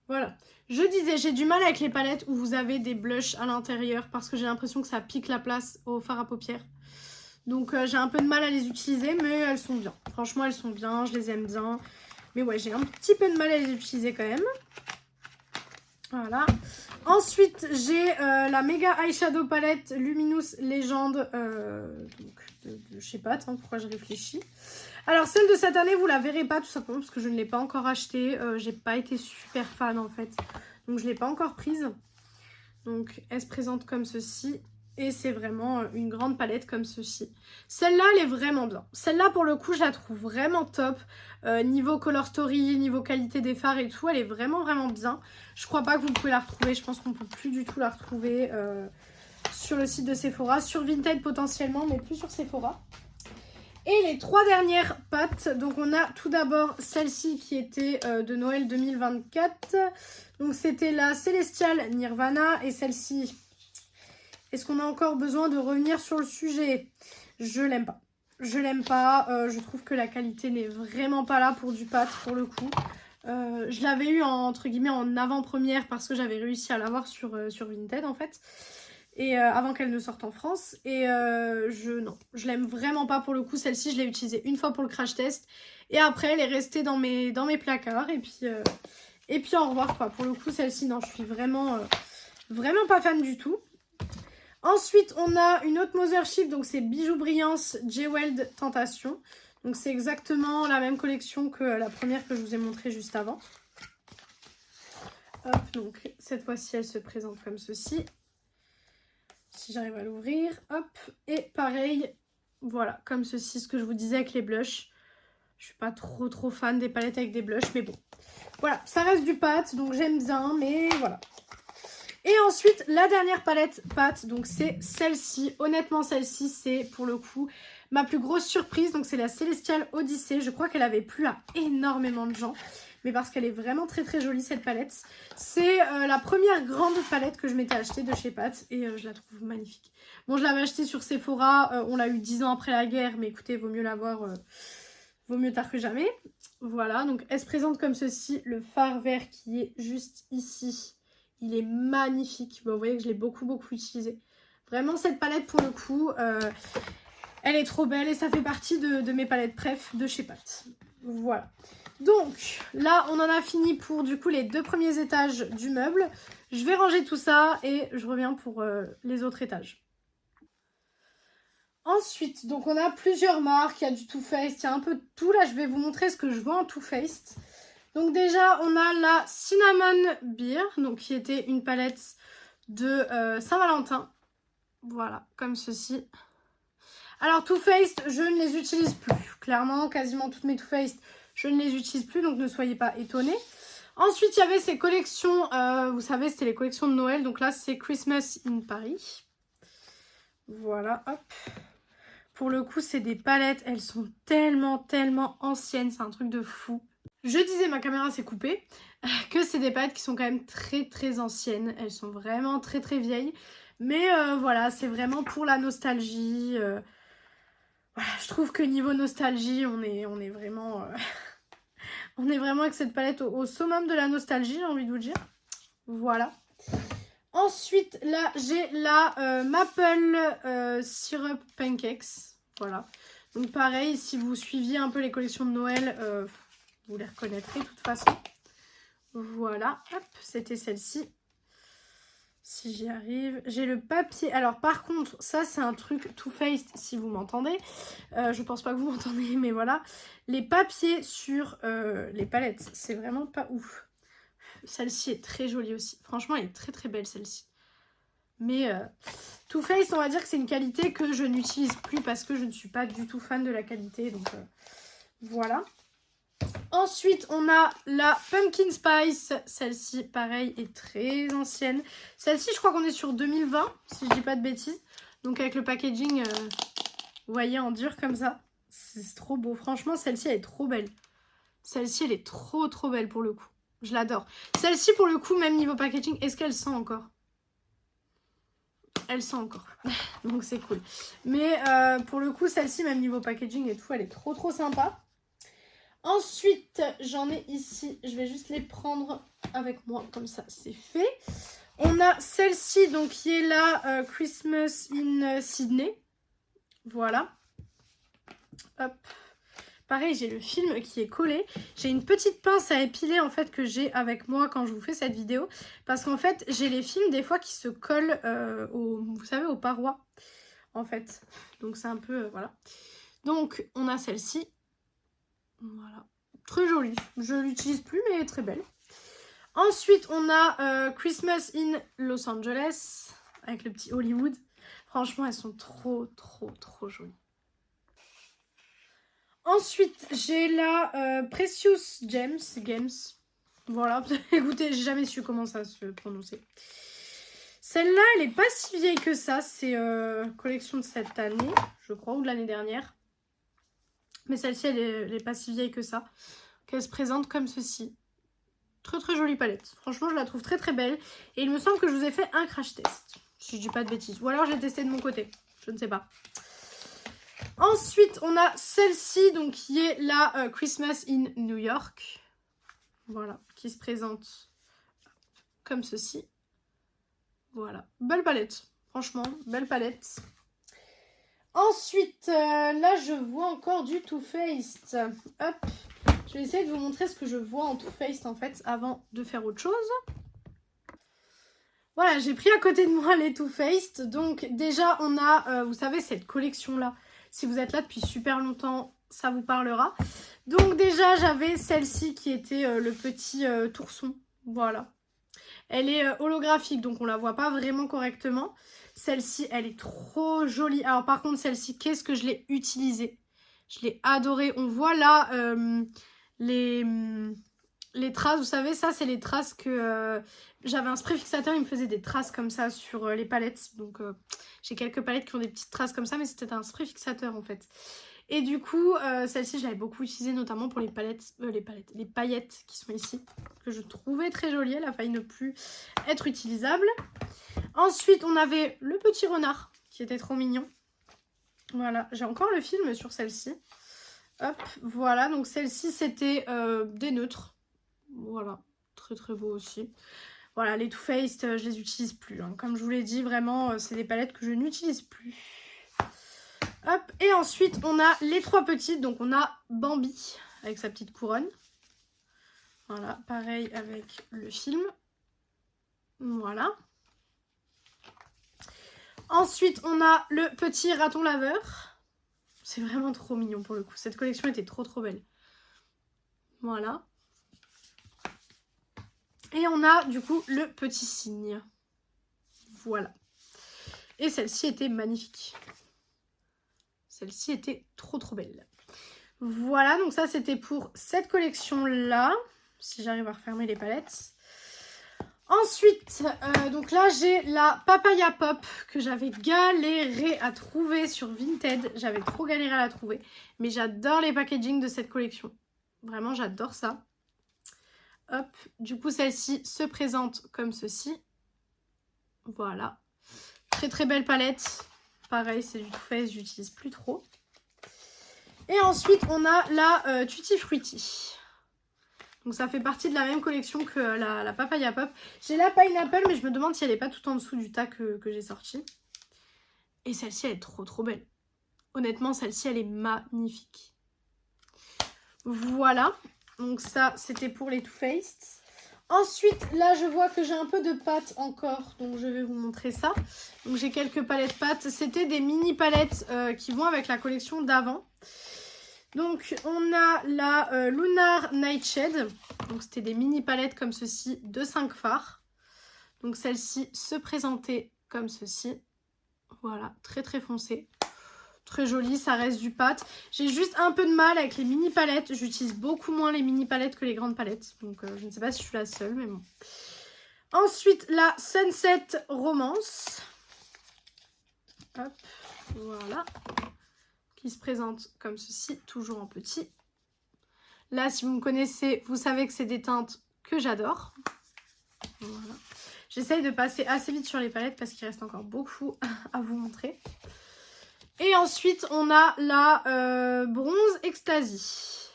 Voilà. Je disais, j'ai du mal avec les palettes où vous avez des blushs à l'intérieur parce que j'ai l'impression que ça pique la place au fard à paupières. Donc, j'ai un peu de mal à les utiliser, mais elles sont bien. Franchement, elles sont bien. Je les aime bien. Mais ouais, j'ai un petit peu de mal à les utiliser quand même. Voilà. Ensuite, j'ai la Mega Eyeshadow Palette Luminous Légende de chez Pat, hein, pourquoi je réfléchis. Alors, celle de cette année, vous la verrez pas tout simplement parce que je ne l'ai pas encore achetée. J'ai pas été super fan en fait. Donc, je ne l'ai pas encore prise. Donc, elle se présente comme ceci. Et c'est vraiment une grande palette comme ceci. Celle-là, elle est vraiment bien. Celle-là, pour le coup, je la trouve vraiment top. Niveau color story, niveau qualité des fards et tout, elle est vraiment bien. Je crois pas que vous pouvez la retrouver. Je pense qu'on peut plus du tout la retrouver sur le site de Sephora. Sur Vinted potentiellement, mais plus sur Sephora. Et les trois dernières pattes. Donc, on a tout d'abord celle-ci qui était de Noël 2024. Donc, c'était la Celestial Nirvana. Et celle-ci... Est-ce qu'on a encore besoin de revenir sur le sujet? Je l'aime pas. Je l'aime pas. Je trouve que la qualité n'est vraiment pas là pour du Pat, pour le coup. Je l'avais eu entre guillemets en avant-première parce que j'avais réussi à l'avoir sur Vinted en fait. Et avant qu'elle ne sorte en France. Et non, je l'aime vraiment pas pour le coup. Celle-ci, je l'ai utilisée une fois pour le crash test. Et après, elle est restée dans mes placards. Et puis au revoir quoi. Pour le coup, celle-ci, non, je suis vraiment pas fan du tout. Ensuite, on a une autre Mothership, donc c'est Bijoux Brillance Jeweled Tentation. Donc c'est exactement la même collection que la première que je vous ai montrée juste avant. Hop, donc cette fois-ci, elle se présente comme ceci. Si j'arrive à l'ouvrir, hop. Et pareil, Voilà, comme ceci, ce que je vous disais avec les blushs. Je suis pas trop fan des palettes avec des blushs, mais bon. Voilà, ça reste du pâte, donc j'aime bien, mais voilà. Et ensuite, la dernière palette pâte, donc c'est celle-ci. Honnêtement, celle-ci, c'est pour le coup ma plus grosse surprise. Donc c'est la Celestial Odyssey. Je crois qu'elle avait plu à énormément de gens. Mais parce qu'elle est vraiment très jolie cette palette. C'est la première grande palette que je m'étais achetée de chez Pat. Et je la trouve magnifique. Bon, je l'avais achetée sur Sephora. On l'a eu 10 ans après la guerre. Mais écoutez, vaut mieux l'avoir... vaut mieux tard que jamais. Voilà, donc elle se présente comme ceci. Le fard vert qui est juste ici. Il est magnifique. Bon, vous voyez que je l'ai beaucoup utilisé. Vraiment, cette palette, pour le coup, elle est trop belle. Et ça fait partie de mes palettes préf de chez Pat. Voilà. Donc, là, on en a fini pour, du coup, les 2 premiers étages du meuble. Je vais ranger tout ça et je reviens pour les autres étages. Ensuite, donc on a plusieurs marques. Il y a du Too Faced, il y a un peu de tout. Là, je vais vous montrer ce que je vois en Too Faced. Donc déjà, on a la Cinnamon Beer, donc qui était une palette de Saint-Valentin. Voilà, comme ceci. Alors, Too Faced, je ne les utilise plus. Clairement, quasiment toutes mes Too Faced, je ne les utilise plus, donc ne soyez pas étonnés. Ensuite, il y avait ces collections, vous savez, c'était les collections de Noël. Donc là, c'est Christmas in Paris. Voilà, hop. Pour le coup, c'est des palettes, elles sont tellement anciennes, c'est un truc de fou. Je disais, ma caméra s'est coupée, que c'est des palettes qui sont quand même très anciennes. Elles sont vraiment très vieilles. Mais voilà, c'est vraiment pour la nostalgie. Voilà, je trouve que niveau nostalgie, on est vraiment... on est vraiment avec cette palette au summum de la nostalgie, j'ai envie de vous dire. Voilà. Ensuite, là, j'ai la Maple Syrup Pancakes. Voilà. Donc pareil, si vous suiviez un peu les collections de Noël, vous les reconnaîtrez de toute façon. Voilà, hop, c'était celle-ci. Si j'y arrive. J'ai le papier. Alors par contre, ça c'est un truc Too Faced si vous m'entendez. Je pense pas que vous m'entendez, mais voilà. Les papiers sur les palettes, c'est vraiment pas ouf. Celle-ci est très jolie aussi. Franchement, elle est très belle celle-ci. Mais Too Faced, on va dire que c'est une qualité que je n'utilise plus parce que je ne suis pas du tout fan de la qualité. Donc voilà. Ensuite, on a la Pumpkin Spice. Celle-ci, pareil, est très ancienne. Celle-ci, je crois qu'on est sur 2020, si je dis pas de bêtises. Donc avec le packaging, vous voyez, en dur comme ça. C'est trop beau. Franchement, celle-ci, elle est trop belle. Celle-ci, elle est trop belle pour le coup. Je l'adore. Celle-ci, pour le coup, même niveau packaging, est-ce qu'elle sent encore? Elle sent encore. Donc c'est cool. Mais pour le coup, celle-ci, même niveau packaging et tout, elle est trop sympa. Ensuite, j'en ai ici. Je vais juste les prendre avec moi. Comme ça, c'est fait. On a celle-ci, donc qui est la Christmas in Sydney. Voilà. Hop. Pareil, j'ai le film qui est collé. J'ai une petite pince à épiler en fait que j'ai avec moi quand je vous fais cette vidéo. Parce qu'en fait, j'ai les films des fois qui se collent vous savez, aux parois. En fait. Donc c'est un peu... voilà. Donc, on a celle-ci. Voilà. Très jolie. Je ne l'utilise plus, mais très belle. Ensuite, on a Christmas in Los Angeles. Avec le petit Hollywood. Franchement, elles sont trop jolies. Ensuite, j'ai la Precious Gems. Voilà, écoutez, j'ai jamais su comment ça se prononçait. Celle-là, elle est pas si vieille que ça. C'est collection de cette année, je crois, ou de l'année dernière. Mais celle-ci, elle est pas si vieille que ça. Donc, elle se présente comme ceci. Très jolie palette. Franchement, je la trouve très belle. Et il me semble que je vous ai fait un crash test. Si je dis pas de bêtises. Ou alors, je l'ai testé de mon côté. Je ne sais pas. Ensuite, on a celle-ci, donc qui est la Christmas in New York. Voilà, qui se présente comme ceci. Voilà, belle palette. Franchement, belle palette. Ensuite, là, je vois encore du Too Faced. Hop, je vais essayer de vous montrer ce que je vois en Too Faced, en fait, avant de faire autre chose. Voilà, j'ai pris à côté de moi les Too Faced. Donc, déjà, on a, vous savez, cette collection-là. Si vous êtes là depuis super longtemps, ça vous parlera. Donc déjà, j'avais celle-ci qui était le petit tourson. Voilà. Elle est holographique, donc on la voit pas vraiment correctement. Celle-ci, elle est trop jolie. Alors par contre, celle-ci, qu'est-ce que je l'ai utilisée? Je l'ai adorée. On voit là les traces, vous savez, ça c'est les traces que j'avais un spray fixateur, il me faisait des traces comme ça sur les palettes. Donc j'ai quelques palettes qui ont des petites traces comme ça, mais c'était un spray fixateur en fait. Et du coup, celle-ci, je l'avais beaucoup utilisée, notamment pour les paillettes qui sont ici, que je trouvais très jolies. Elle a failli ne plus être utilisable. Ensuite, on avait le petit renard, qui était trop mignon. Voilà, j'ai encore le film sur celle-ci. Hop, voilà, donc celle-ci, c'était des neutres. Voilà, très très beau aussi. Voilà, les Too Faced, je les utilise plus. Hein. Comme je vous l'ai dit, vraiment, c'est des palettes que je n'utilise plus. Hop, et ensuite, on a les trois petites. Donc, on a Bambi avec sa petite couronne. Voilà, pareil avec le film. Voilà. Ensuite, on a le petit raton laveur. C'est vraiment trop mignon pour le coup. Cette collection était trop trop belle. Voilà. Et on a du coup le petit cygne. Voilà. Et celle-ci était magnifique. Celle-ci était trop trop belle. Voilà, donc ça c'était pour cette collection-là. Si j'arrive à refermer les palettes. Ensuite, donc là j'ai la Papaya Pop que j'avais galéré à trouver sur Vinted. J'avais trop galéré à la trouver. Mais j'adore les packaging de cette collection. Vraiment, j'adore ça. Hop, du coup celle-ci se présente comme ceci. Voilà. Très très belle palette. Pareil, c'est du Too Faced, j'utilise plus trop. Et ensuite, on a la Tutti Frutti. Donc ça fait partie de la même collection que la Papaya Pop. J'ai la Pineapple, mais je me demande si elle n'est pas tout en dessous du tas que j'ai sorti. Et celle-ci, elle est trop trop belle. Honnêtement, celle-ci, elle est magnifique. Voilà. Donc ça, c'était pour les Too Faced. Ensuite, là, je vois que j'ai un peu de pâte encore. Donc je vais vous montrer ça. Donc j'ai quelques palettes pâtes. C'était des mini palettes qui vont avec la collection d'avant. Donc on a la Lunar Nightshade. Donc c'était des mini palettes comme ceci de 5 fards. Donc celle-ci se présentait comme ceci. Voilà, très très foncé. Très jolie, ça reste du pâte. J'ai juste un peu de mal avec les mini palettes. J'utilise beaucoup moins les mini palettes que les grandes palettes. Donc je ne sais pas si je suis la seule, mais bon. Ensuite, la Sunset Romance. Hop, voilà. Qui se présente comme ceci, toujours en petit. Là, si vous me connaissez, vous savez que c'est des teintes que j'adore. Voilà. J'essaye de passer assez vite sur les palettes parce qu'il reste encore beaucoup à vous montrer. Et ensuite, on a la Bronze Ecstasy.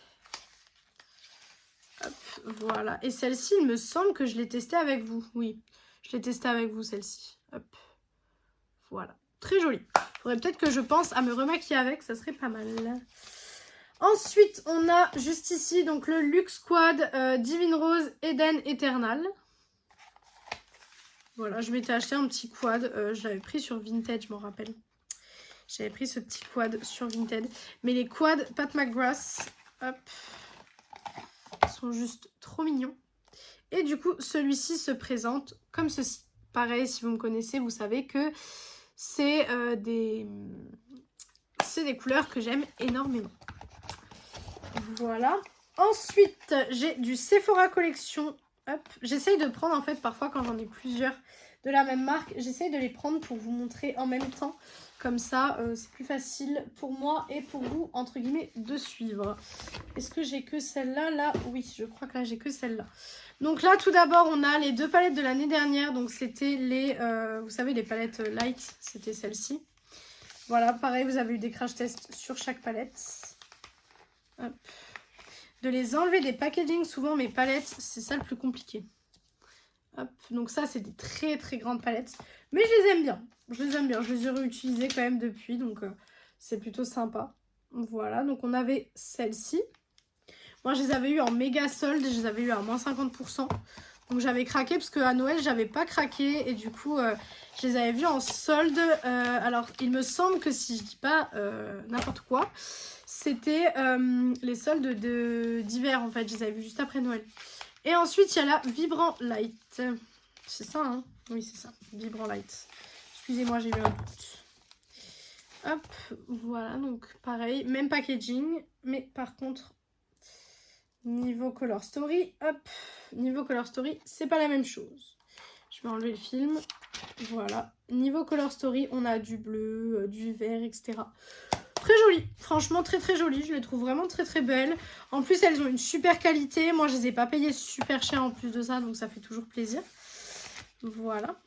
Hop, voilà. Et celle-ci, il me semble que je l'ai testée avec vous. Oui, je l'ai testée avec vous, celle-ci. Hop, voilà. Très jolie. Faudrait peut-être que je pense à me remaquiller avec, ça serait pas mal. Ensuite, on a juste ici donc le Luxe Quad Divine Rose Eden Eternal. Voilà, je m'étais acheté un petit quad, je l'avais pris sur Vinted, je m'en rappelle. J'avais pris ce petit quad sur Vinted. Mais les quads Pat McGrath, hop, sont juste trop mignons. Et du coup, celui-ci se présente comme ceci. Pareil, si vous me connaissez, vous savez que c'est des couleurs que j'aime énormément. Voilà. Ensuite, j'ai du Sephora Collection. Hop. J'essaye de prendre, en fait, parfois, quand j'en ai plusieurs de la même marque, j'essaye de les prendre pour vous montrer en même temps. Comme ça, c'est plus facile pour moi et pour vous, entre guillemets, de suivre. Est-ce que j'ai que celle-là? Là, oui, je crois que là, j'ai que celle-là. Donc là, tout d'abord, on a les deux palettes de l'année dernière. Donc, c'était les, vous savez, les palettes light. C'était celle-ci. Voilà, pareil, vous avez eu des crash tests sur chaque palette. Hop. De les enlever des packaging, souvent mes palettes, c'est ça le plus compliqué. Hop, donc ça, c'est des très très grandes palettes. Mais je les aime bien. Je les aime bien. Je les ai réutilisées quand même depuis, donc c'est plutôt sympa. Voilà, donc on avait celle-ci. Moi, je les avais eu en méga solde, je les avais eu à moins 50%. Donc j'avais craqué parce qu'à Noël, j'avais pas craqué. Et du coup, je les avais vus en solde. Alors, il me semble que si je dis pas n'importe quoi, c'était les soldes d'hiver en fait. Je les avais vus juste après Noël. Et ensuite, il y a la Vibrant Light. C'est ça, hein? Oui, c'est ça. Vibrant Light. Excusez-moi, j'ai eu un doute. Hop, voilà, donc pareil, même packaging, mais par contre, niveau Color Story, hop, niveau Color Story, c'est pas la même chose. Je vais enlever le film, voilà. Niveau Color Story, on a du bleu, du vert, etc. Très joli, franchement très très joli, je les trouve vraiment très très belles. En plus, elles ont une super qualité, moi je les ai pas payées super cher en plus de ça, donc ça fait toujours plaisir. Voilà.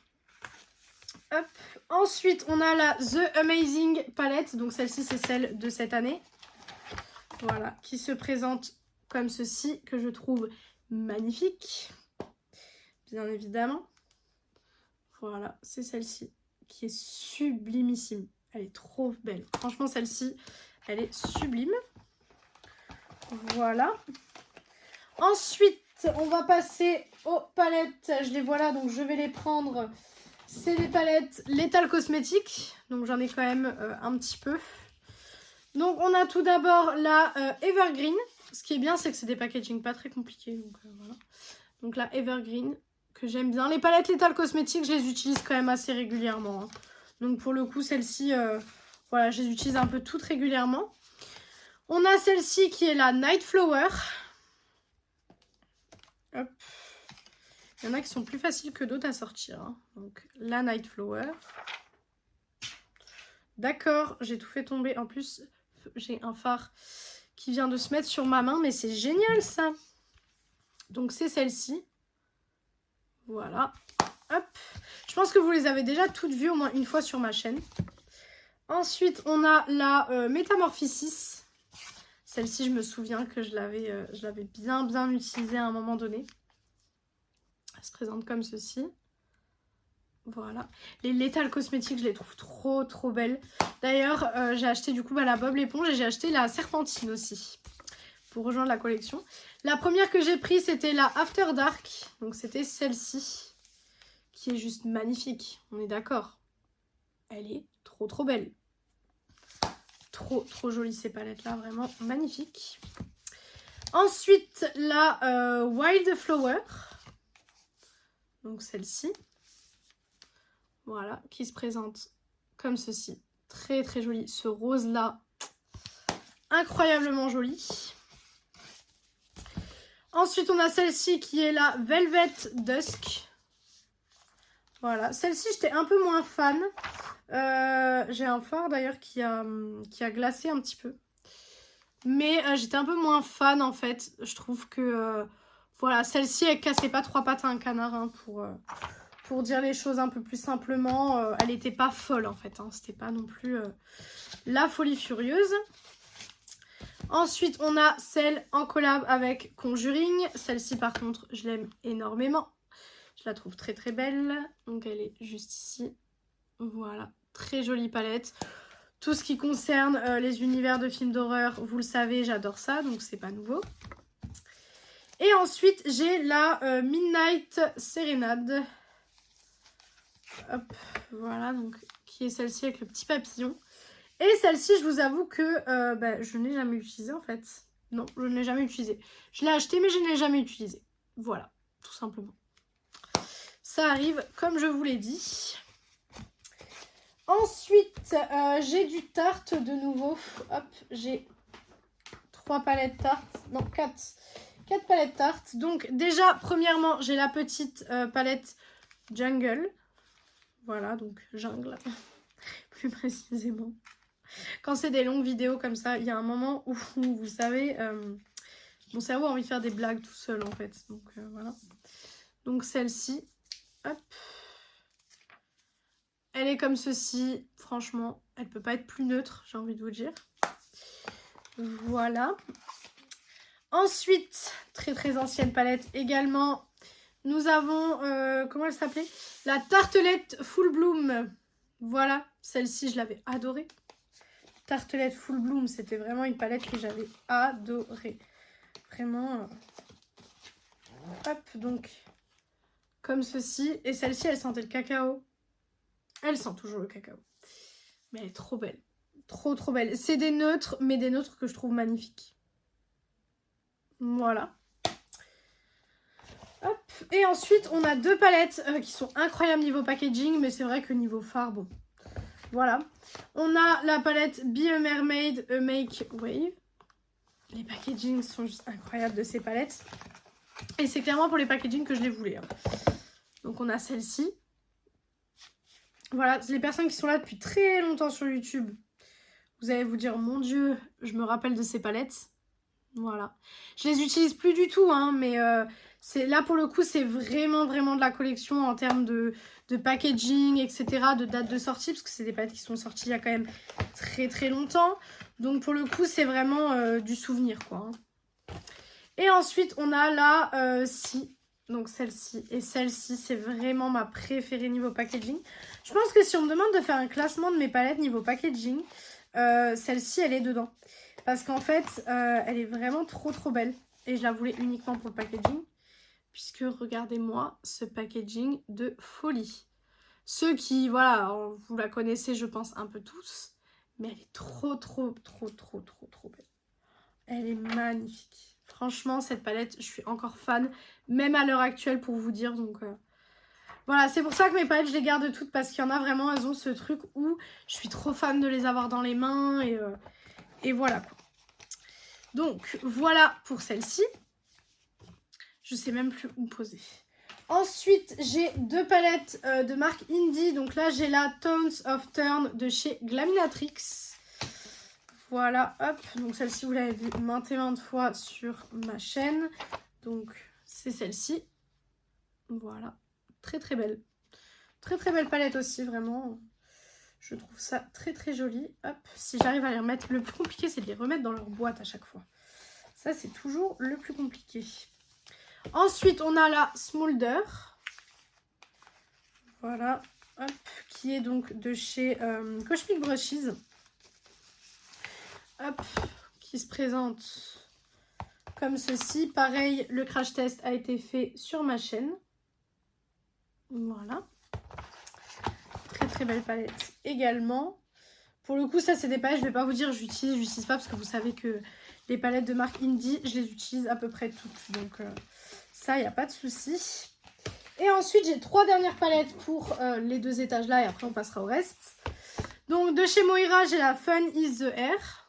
Hop. Ensuite, on a la The Amazing Palette. Donc, celle-ci, c'est celle de cette année. Voilà, qui se présente comme ceci, que je trouve magnifique. Bien évidemment. Voilà, c'est celle-ci, qui est sublimissime. Elle est trop belle. Franchement, celle-ci, elle est sublime. Voilà. Ensuite, on va passer aux palettes. Je les vois là, donc je vais les prendre. C'est les palettes Lethal Cosmetics, donc j'en ai quand même un petit peu. Donc on a tout d'abord la Evergreen. Ce qui est bien, c'est que c'est des packaging pas très compliqués. Donc voilà. Donc la Evergreen, que j'aime bien. Les palettes Lethal Cosmetics, je les utilise quand même assez régulièrement. Hein. Donc pour le coup, celle-ci, voilà, je les utilise un peu toutes régulièrement. On a celle-ci qui est la Night Flower. Hop. Il y en a qui sont plus faciles que d'autres à sortir. Hein. Donc, la Night Flower. D'accord, j'ai tout fait tomber. En plus, j'ai un fard qui vient de se mettre sur ma main. Mais c'est génial, ça. Donc, c'est celle-ci. Voilà. Hop. Je pense que vous les avez déjà toutes vues au moins une fois sur ma chaîne. Ensuite, on a la Metamorphosis. Celle-ci, je me souviens que je l'avais bien utilisée à un moment donné. Elle se présente comme ceci. Voilà. Les Lethal Cosmetics, je les trouve trop belles. D'ailleurs, j'ai acheté du coup la Bob l'éponge et j'ai acheté la Serpentine aussi. Pour rejoindre la collection. La première que j'ai prise, c'était la After Dark. Donc c'était celle-ci. Qui est juste magnifique. On est d'accord. Elle est trop belle. Trop jolie ces palettes là. Vraiment magnifique. Ensuite, la Wild Flower. Donc celle-ci. Voilà, qui se présente comme ceci. Très joli. Ce rose là, incroyablement joli. Ensuite, on a celle-ci qui est la Velvet Dusk. Voilà, celle-ci j'étais un peu moins fan. J'ai un fard d'ailleurs qui a glacé un petit peu. Mais j'étais un peu moins fan en fait. Je trouve que voilà, celle-ci elle cassait pas trois pattes à un canard hein, pour dire les choses un peu plus simplement. Elle n'était pas folle en fait. Hein. C'était pas non plus la folie furieuse. Ensuite, on a celle en collab avec Conjuring. Celle-ci par contre, je l'aime énormément. Je la trouve très belle. Donc elle est juste ici. Voilà, très jolie palette. Tout ce qui concerne les univers de films d'horreur, vous le savez, j'adore ça, donc c'est pas nouveau. Et ensuite, j'ai la Midnight Serenade. Hop, voilà, donc qui est celle-ci avec le petit papillon. Et celle-ci, je vous avoue que je n'ai jamais utilisée en fait. Non, je ne l'ai jamais utilisée. Je l'ai achetée, mais je ne l'ai jamais utilisée. Voilà, tout simplement. Ça arrive, comme je vous l'ai dit. Ensuite, j'ai du Tarte de nouveau. Hop, j'ai 3 palettes Tarte. Non, 4 palettes Tarte. Donc déjà, premièrement, j'ai la petite palette Jungle. Voilà, donc jungle, plus précisément. Quand c'est des longues vidéos comme ça, il y a un moment où, vous savez, mon cerveau a envie de faire des blagues tout seul en fait. Donc voilà. Donc celle-ci, hop. Elle est comme ceci, franchement, elle peut pas être plus neutre, j'ai envie de vous dire. Voilà. Ensuite, très ancienne palette également. Nous avons, comment elle s'appelait? La Tartelette Full Bloom. Voilà, celle-ci, je l'avais adorée. Tartelette Full Bloom, c'était vraiment une palette que j'avais adorée. Vraiment. Hop, donc, comme ceci. Et celle-ci, elle sentait le cacao. Elle sent toujours le cacao. Mais elle est trop belle. Trop belle. C'est des neutres, mais des neutres que je trouve magnifiques. Voilà. Hop. Et ensuite, on a 2 palettes qui sont incroyables niveau packaging, mais c'est vrai que niveau fard, bon, voilà. On a la palette Be a Mermaid, a Make Wave. Les packagings sont juste incroyables de ces palettes. Et c'est clairement pour les packagings que je les voulais. Hein. Donc on a celle-ci. Voilà, les personnes qui sont là depuis très longtemps sur YouTube, vous allez vous dire, mon Dieu, je me rappelle de ces palettes. Voilà. Je les utilise plus du tout, hein, mais là pour le coup, c'est vraiment de la collection en termes de packaging, etc., de date de sortie, parce que c'est des palettes qui sont sorties il y a quand même très longtemps. Donc pour le coup, c'est vraiment du souvenir, quoi. Hein. Et ensuite, on a la scie. Donc celle-ci. Et celle-ci, c'est vraiment ma préférée niveau packaging. Je pense que si on me demande de faire un classement de mes palettes niveau packaging, celle-ci, elle est dedans. Parce qu'en fait, elle est vraiment trop belle. Et je la voulais uniquement pour le packaging. Puisque, regardez-moi, ce packaging de folie. Ceux qui, voilà, vous la connaissez, je pense, un peu tous. Mais elle est trop belle. Elle est magnifique. Franchement, cette palette, je suis encore fan. Même à l'heure actuelle, pour vous dire. Donc, voilà, c'est pour ça que mes palettes, je les garde toutes. Parce qu'il y en a vraiment, elles ont ce truc où je suis trop fan de les avoir dans les mains. Et voilà, quoi. Donc, voilà pour celle-ci. Je sais même plus où poser. Ensuite, j'ai 2 palettes de marque Indie. Donc là, j'ai la Tones of Turn de chez Glaminatrix. Voilà, hop. Donc celle-ci, vous l'avez vue maintes et maintes fois sur ma chaîne. Donc, c'est celle-ci. Voilà. Très belle. Très belle palette aussi, vraiment. Je trouve ça très joli. Hop, si j'arrive à les remettre. Le plus compliqué, c'est de les remettre dans leur boîte à chaque fois. Ça, c'est toujours le plus compliqué. Ensuite, on a la Smolder. Voilà. Hop, qui est donc de chez Cosmic Brushes. Hop, qui se présente comme ceci. Pareil, le crash test a été fait sur ma chaîne. Voilà. Très belle palette également. Pour le coup, ça, c'est des palettes, je vais pas vous dire j'utilise pas parce que vous savez que les palettes de marque Indie, je les utilise à peu près toutes. Donc, ça, il n'y a pas de souci. Et ensuite, j'ai 3 dernières palettes pour les 2 étages là et après, on passera au reste. Donc, de chez Moira, j'ai la Fun is the Air.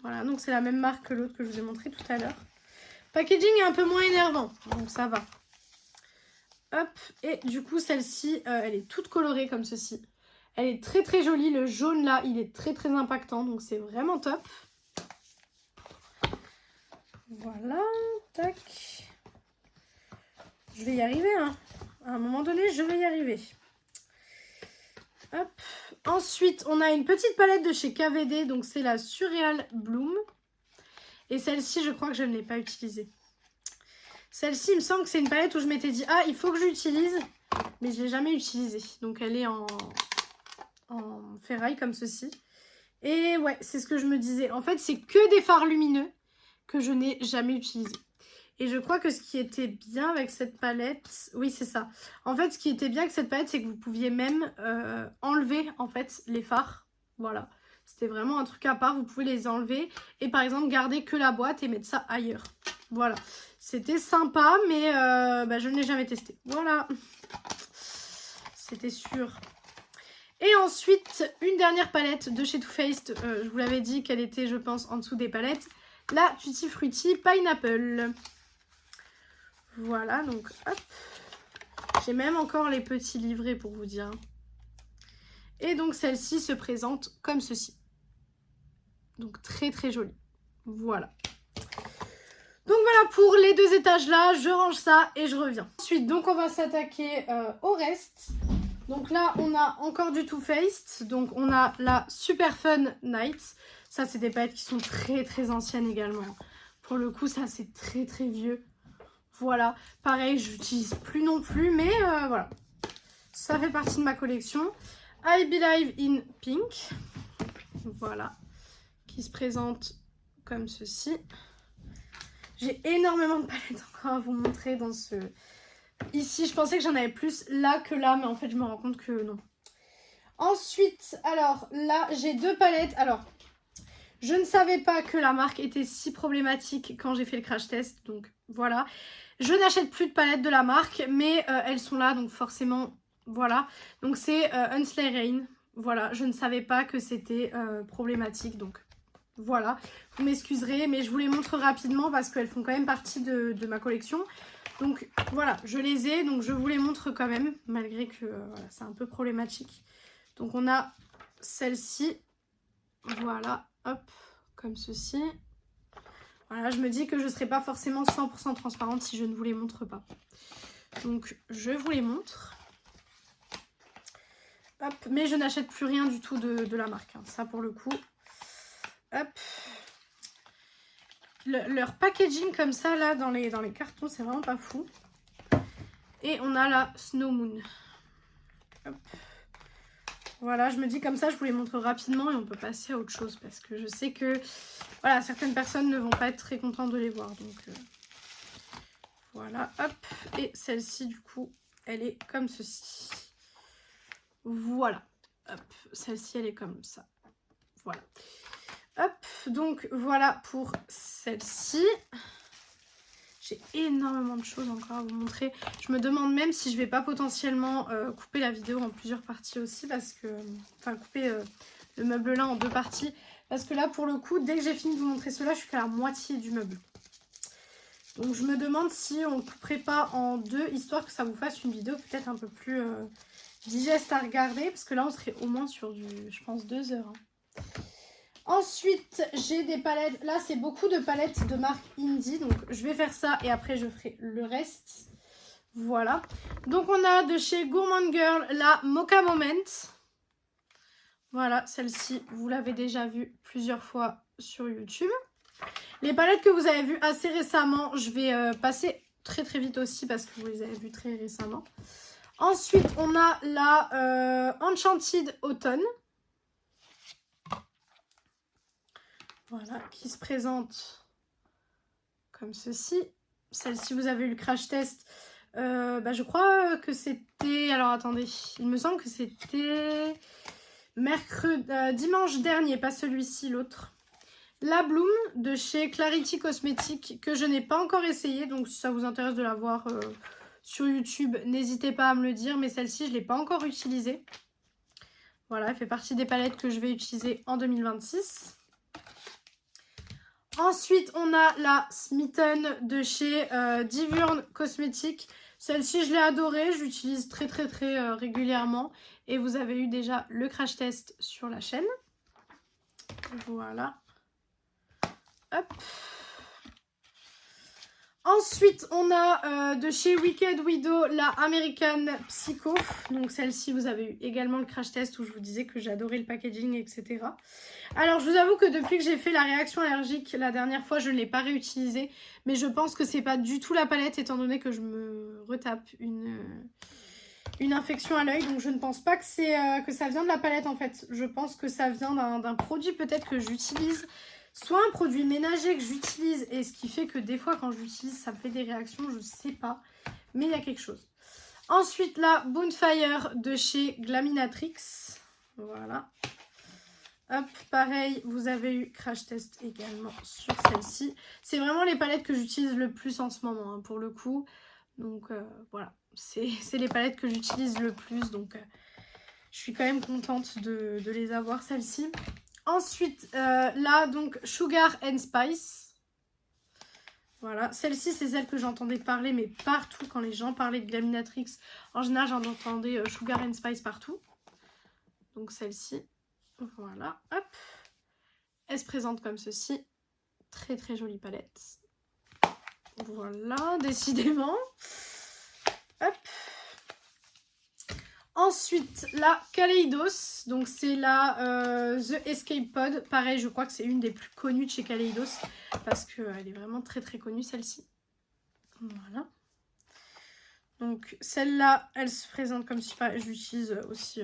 Voilà, donc c'est la même marque que l'autre que je vous ai montré tout à l'heure. Packaging est un peu moins énervant, donc ça va. Hop, et du coup, celle-ci, elle est toute colorée comme ceci. Elle est très jolie. Le jaune là, il est très impactant, donc c'est vraiment top. Voilà, tac. Je vais y arriver, hein. À un moment donné, je vais y arriver. Hop. Ensuite, on a une petite palette de chez KVD, donc c'est la Surreal Bloom. Et celle-ci, je crois que je ne l'ai pas utilisée. Celle-ci, il me semble que c'est une palette où je m'étais dit, ah, il faut que j'utilise, mais je ne l'ai jamais utilisée. Donc elle est en ferraille comme ceci. Et ouais, c'est ce que je me disais. En fait, c'est que des fards lumineux que je n'ai jamais utilisés. Et je crois que ce qui était bien avec cette palette... Oui, c'est ça. En fait, ce qui était bien avec cette palette, c'est que vous pouviez même enlever, en fait, les fards. Voilà. C'était vraiment un truc à part. Vous pouvez les enlever et, par exemple, garder que la boîte et mettre ça ailleurs. Voilà. C'était sympa, mais je ne l'ai jamais testé. Voilà. C'était sûr. Et ensuite, une dernière palette de chez Too Faced. Je vous l'avais dit qu'elle était, je pense, en dessous des palettes. La Tutti Frutti Pineapple. Voilà, donc hop. J'ai même encore les petits livrets pour vous dire. Et donc celle-ci se présente comme ceci. Donc très jolie. Voilà. Donc voilà pour les 2 étages là. Je range ça et je reviens. Ensuite, donc on va s'attaquer au reste. Donc là, on a encore du Too Faced. Donc on a la Super Fun Night. Ça, c'est des palettes qui sont très anciennes également. Pour le coup, ça, c'est très vieux. Voilà. Pareil, je n'utilise plus non plus. Mais voilà. Ça fait partie de ma collection. I Believe in Pink. Voilà. Qui se présente comme ceci. J'ai énormément de palettes encore à vous montrer dans ce... Ici, je pensais que j'en avais plus là que là. Mais en fait, je me rends compte que non. Ensuite, alors là, j'ai 2 palettes. Alors... Je ne savais pas que la marque était si problématique quand j'ai fait le crash test, donc voilà. Je n'achète plus de palettes de la marque, mais elles sont là, donc forcément, voilà. Donc c'est Unsley Rain, voilà. Je ne savais pas que c'était problématique, donc voilà. Vous m'excuserez, mais je vous les montre rapidement parce qu'elles font quand même partie de ma collection. Donc voilà, je les ai, donc je vous les montre quand même, malgré que voilà, c'est un peu problématique. Donc on a celle-ci, voilà, hop, comme ceci. Voilà, je me dis que je ne serai pas forcément 100% transparente si je ne vous les montre pas. Donc je vous les montre. Hop, mais je n'achète plus rien du tout de la marque, hein, ça pour le coup. Hop. Leur packaging comme ça, là, dans les cartons, c'est vraiment pas fou. Et on a la Snow Moon. Hop. Voilà, je me dis comme ça, je vous les montre rapidement et on peut passer à autre chose. Parce que je sais que, voilà, certaines personnes ne vont pas être très contentes de les voir. Donc, voilà, hop. Et celle-ci, du coup, elle est comme ceci. Voilà. Hop, celle-ci, elle est comme ça. Voilà. Hop, donc voilà pour celle-ci. J'ai énormément de choses encore à vous montrer. Je me demande même si je vais pas potentiellement couper la vidéo en plusieurs parties aussi. Parce que, enfin, couper le meuble là en deux parties. Parce que là, pour le coup, dès que j'ai fini de vous montrer cela, je suis qu'à la moitié du meuble. Donc je me demande si on ne couperait pas en deux, histoire que ça vous fasse une vidéo peut-être un peu plus digeste à regarder. Parce que là, on serait au moins sur du, je pense, 2 heures. Hein. Ensuite, j'ai des palettes. Là, c'est beaucoup de palettes de marque Indie. Donc, je vais faire ça et après, je ferai le reste. Voilà. Donc, on a de chez Gourmand Girl la Mocha Moment. Voilà, celle-ci, vous l'avez déjà vue plusieurs fois sur YouTube. Les palettes que vous avez vues assez récemment, je vais passer très très vite aussi parce que vous les avez vues très récemment. Ensuite, on a la Enchanted Autumn. Voilà, qui se présente comme ceci. Celle-ci, vous avez eu le crash test. Je crois que c'était... Alors, attendez. Il me semble que c'était dimanche dernier, pas celui-ci, l'autre. La Bloom de chez Clarity Cosmetics que je n'ai pas encore essayé. Donc, si ça vous intéresse de la voir sur YouTube, n'hésitez pas à me le dire. Mais celle-ci, je ne l'ai pas encore utilisée. Voilà, elle fait partie des palettes que je vais utiliser en 2026. Ensuite, on a la Smitten de chez Diurne Cosmetics. Celle-ci, je l'ai adorée. Je l'utilise très régulièrement. Et vous avez eu déjà le crash test sur la chaîne. Voilà. Hop. Ensuite, on a de chez Wicked Widow la American Psycho. Donc celle-ci, vous avez eu également le crash test où je vous disais que j'adorais le packaging, etc. Alors, je vous avoue que depuis que j'ai fait la réaction allergique la dernière fois, je ne l'ai pas réutilisée. Mais je pense que c'est pas du tout la palette étant donné que je me retape une infection à l'œil. Donc, je ne pense pas que ça vient de la palette en fait. Je pense que ça vient d'un produit peut-être que j'utilise. Soit un produit ménager que j'utilise et ce qui fait que des fois quand je l'utilise ça me fait des réactions, je sais pas. Mais il y a quelque chose. Ensuite la Bonfire de chez Glaminatrix. Voilà. Hop, pareil, vous avez eu crash test également sur celle-ci. C'est vraiment les palettes que j'utilise le plus en ce moment hein, pour le coup. Donc voilà, c'est les palettes que j'utilise le plus. Donc je suis quand même contente de les avoir celles-ci. Ensuite, là, donc, Sugar and Spice. Voilà, celle-ci, c'est celle que j'entendais parler, mais partout, quand les gens parlaient de Glaminatrix. En général, j'en entendais Sugar and Spice partout. Donc, celle-ci. Voilà, hop. Elle se présente comme ceci. Très jolie palette. Voilà, décidément. Hop. Ensuite, la Kaleidos, donc c'est la The Escape Pod. Pareil, je crois que c'est une des plus connues de chez Kaleidos parce qu'elle est vraiment très connue celle-ci. Voilà. Donc celle-là, elle se présente comme si je l'utilise aussi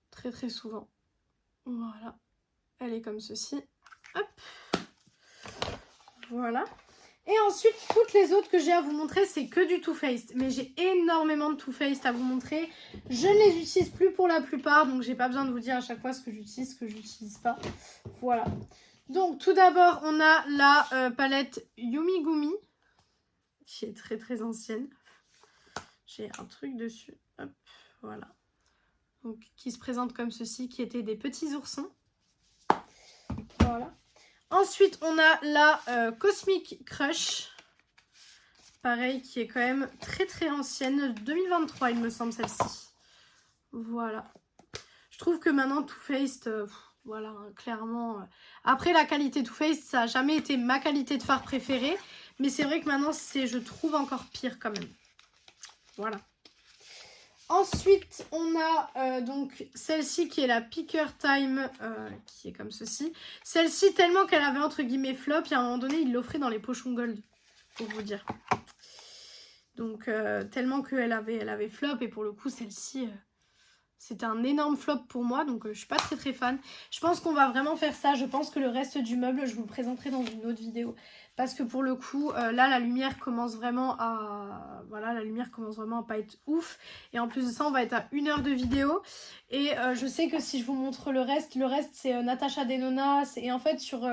très souvent. Voilà. Elle est comme ceci. Hop. Voilà. Et ensuite, toutes les autres que j'ai à vous montrer, c'est que du Too Faced. Mais j'ai énormément de Too Faced à vous montrer. Je ne les utilise plus pour la plupart. Donc, j'ai pas besoin de vous dire à chaque fois ce que j'utilise pas. Voilà. Donc tout d'abord, on a la palette Yumi Gumi, qui est très très ancienne. J'ai un truc dessus, hop, voilà. Donc qui se présente comme ceci, qui étaient des petits oursons. Voilà. Ensuite, on a la Cosmic Crush. Pareil, qui est quand même très très ancienne. 2023, il me semble, celle-ci. Voilà. Je trouve que maintenant, Too Faced, voilà, clairement. Après, la qualité Too Faced, ça n'a jamais été ma qualité de fard préférée. Mais c'est vrai que maintenant, c'est, je trouve, encore pire quand même. Voilà. Ensuite, on a donc celle-ci qui est la Picker Time, qui est comme ceci. Celle-ci, tellement qu'elle avait entre guillemets flop, et à un moment donné, il l'offrait dans les pochons gold, pour vous dire. Donc, tellement qu'elle avait flop, et pour le coup, celle-ci, c'était un énorme flop pour moi, donc je suis pas très très fan. Je pense qu'on va vraiment faire ça, je pense que le reste du meuble, je vous le présenterai dans une autre vidéo. Parce que pour le coup, là, la lumière commence vraiment à... Voilà, la lumière commence vraiment à pas être ouf. Et en plus de ça, on va être à 1 heure de vidéo. Et je sais que si je vous montre le reste c'est Natasha Denona. Et en fait, sur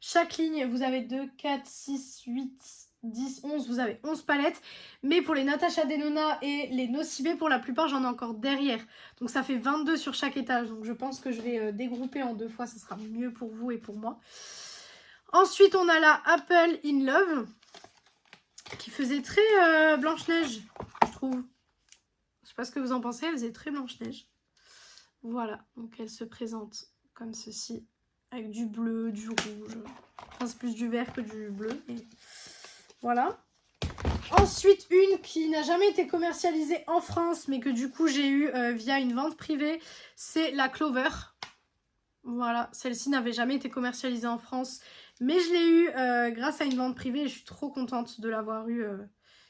chaque ligne, vous avez 2, 4, 6, 8... 10, 11, vous avez 11 palettes. Mais pour les Natasha Denona et les Nocibé, pour la plupart, j'en ai encore derrière. Donc ça fait 22 sur chaque étage. Donc je pense que je vais dégrouper en 2 fois. Ça sera mieux pour vous et pour moi. Ensuite, on a la Apple in Love. Qui faisait très Blanche-Neige, je trouve. Je sais pas ce que vous en pensez. Elle faisait très Blanche-Neige. Voilà. Donc elle se présente comme ceci. Avec du bleu, du rouge. Enfin, c'est plus du vert que du bleu. Et... Voilà. Ensuite, une qui n'a jamais été commercialisée en France, mais que du coup j'ai eu via une vente privée, c'est la Clover. Voilà, celle-ci n'avait jamais été commercialisée en France, mais je l'ai eu grâce à une vente privée et je suis trop contente de l'avoir eu.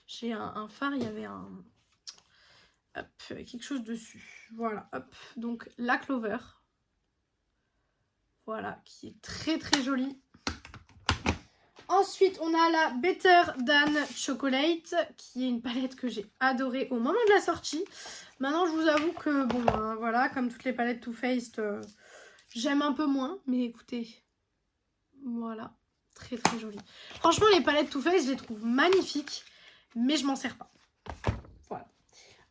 J'ai un phare, il y avait hop, quelque chose dessus. Voilà, hop, donc la Clover. Voilà, qui est très très jolie. Ensuite, on a la Better Than Chocolate, qui est une palette que j'ai adorée au moment de la sortie. Maintenant, je vous avoue que, bon, voilà, comme toutes les palettes Too Faced, j'aime un peu moins. Mais écoutez, voilà, très très jolie. Franchement, les palettes Too Faced, je les trouve magnifiques, mais je m'en sers pas. Voilà.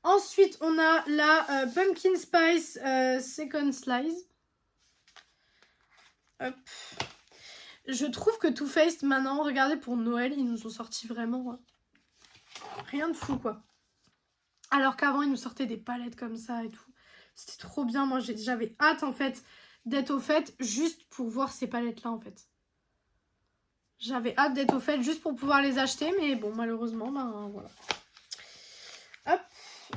Ensuite, on a la Pumpkin Spice Second Slice. Hop. Je trouve que Too Faced, maintenant, regardez, pour Noël, ils nous ont sorti vraiment rien de fou, quoi. Alors qu'avant, ils nous sortaient des palettes comme ça et tout. C'était trop bien. Moi, j'avais hâte, en fait, d'être au fait juste pour voir ces palettes-là, en fait. J'avais hâte d'être au fait juste pour pouvoir les acheter. Mais bon, malheureusement, ben voilà. Hop.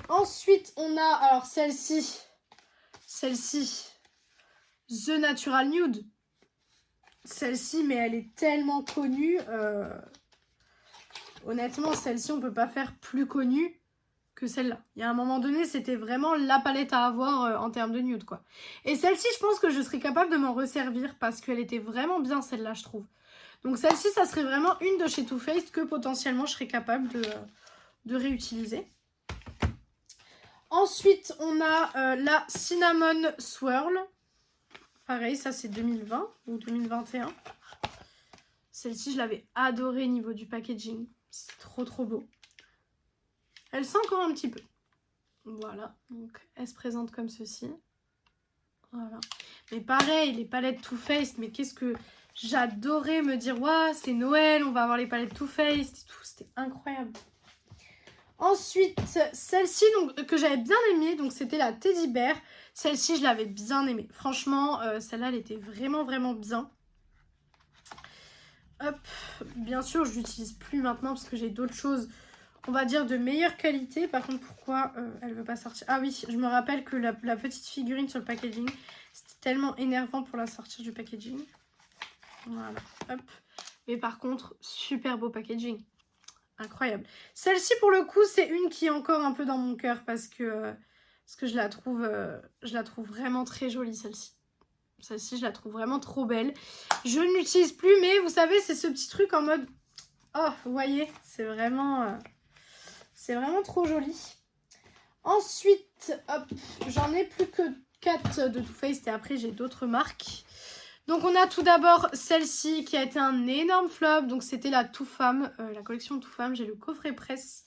Ensuite, on a, alors, celle-ci. Celle-ci. The Natural Nude. Celle-ci, mais elle est tellement connue. Honnêtement, celle-ci, on peut pas faire plus connue que celle-là. Il y a un moment donné, c'était vraiment la palette à avoir en termes de nude, quoi. Et celle-ci, je pense que je serais capable de m'en resservir parce qu'elle était vraiment bien, celle-là, je trouve. Donc celle-ci, ça serait vraiment une de chez Too Faced que potentiellement je serais capable de réutiliser. Ensuite, on a la Cinnamon Swirl. Pareil, ça c'est 2020 ou 2021. Celle-ci, je l'avais adorée niveau du packaging. C'est trop trop beau. Elle sent encore un petit peu. Voilà, donc elle se présente comme ceci. Voilà. Mais pareil, les palettes Too Faced, mais qu'est-ce que j'adorais me dire, waouh, c'est Noël, on va avoir les palettes Too Faced et tout, c'était incroyable. Ensuite, celle-ci que j'avais bien aimée, donc c'était la Teddy Bear. Celle-ci, je l'avais bien aimée. Franchement, celle-là, elle était vraiment, vraiment bien. Hop, bien sûr, je l'utilise plus maintenant parce que j'ai d'autres choses, on va dire, de meilleure qualité. Par contre, pourquoi elle veut pas sortir? Ah oui, je me rappelle que la petite figurine sur le packaging, c'était tellement énervant pour la sortir du packaging. Voilà, hop. Mais par contre, super beau packaging. Incroyable. Celle-ci, pour le coup, c'est une qui est encore un peu dans mon cœur parce que je la trouve vraiment très jolie, celle-ci. Celle-ci, je la trouve vraiment trop belle. Je ne l'utilise plus, mais vous savez, c'est ce petit truc en mode... Oh, vous voyez, c'est vraiment trop joli. Ensuite, hop, j'en ai plus que 4 de Too Faced et après, j'ai d'autres marques. Donc on a tout d'abord celle-ci qui a été un énorme flop. Donc c'était la Too Femme, la collection Too Femme. J'ai le coffret presse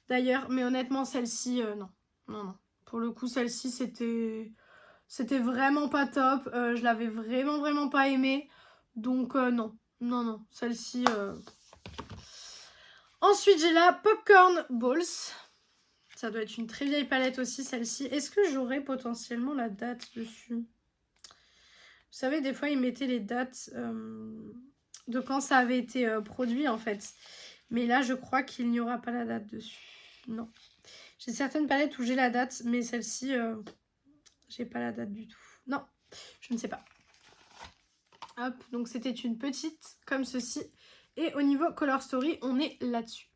d'ailleurs. Mais honnêtement celle-ci, non. Non, non. Pour le coup celle-ci c'était vraiment pas top. Je l'avais vraiment pas aimée. Donc non. Non, non. Celle-ci... Ensuite j'ai la Popcorn Balls. Ça doit être une très vieille palette aussi celle-ci. Est-ce que j'aurais potentiellement la date dessus ? Vous savez, des fois, ils mettaient les dates de quand ça avait été produit, en fait. Mais là, je crois qu'il n'y aura pas la date dessus. Non. J'ai certaines palettes où j'ai la date, mais celle-ci, j'ai pas la date du tout. Non, je ne sais pas. Hop, donc c'était une petite comme ceci. Et au niveau Color Story, on est là-dessus.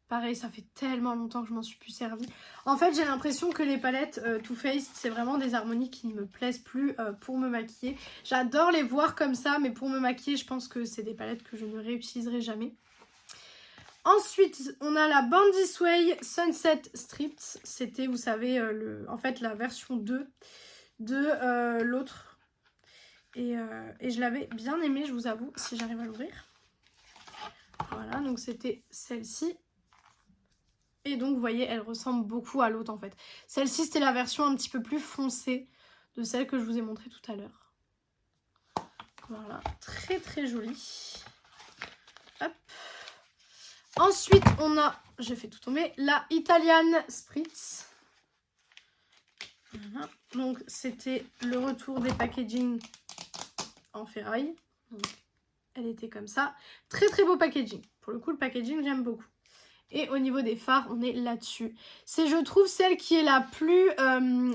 Pareil, ça fait tellement longtemps que je m'en suis plus servie. En fait, j'ai l'impression que les palettes Too Faced, c'est vraiment des harmonies qui ne me plaisent plus pour me maquiller. J'adore les voir comme ça, mais pour me maquiller, je pense que c'est des palettes que je ne réutiliserai jamais. Ensuite, on a la Bandy Sway Sunset Stripped. C'était, vous savez, en fait, la version 2 de l'autre. Et je l'avais bien aimée, je vous avoue, si j'arrive à l'ouvrir. Voilà, donc c'était celle-ci. Et donc, vous voyez, elle ressemble beaucoup à l'autre, en fait. Celle-ci, c'était la version un petit peu plus foncée de celle que je vous ai montrée tout à l'heure. Voilà, très jolie. Hop. Ensuite, on a, j'ai fait tout tomber, la Italian Spritz. Voilà. Donc, c'était le retour des packaging en ferraille. Donc, elle était comme ça. Très beau packaging. Pour le coup, le packaging, j'aime beaucoup. Et au niveau des fards, on est là-dessus. C'est, je trouve, celle qui est la plus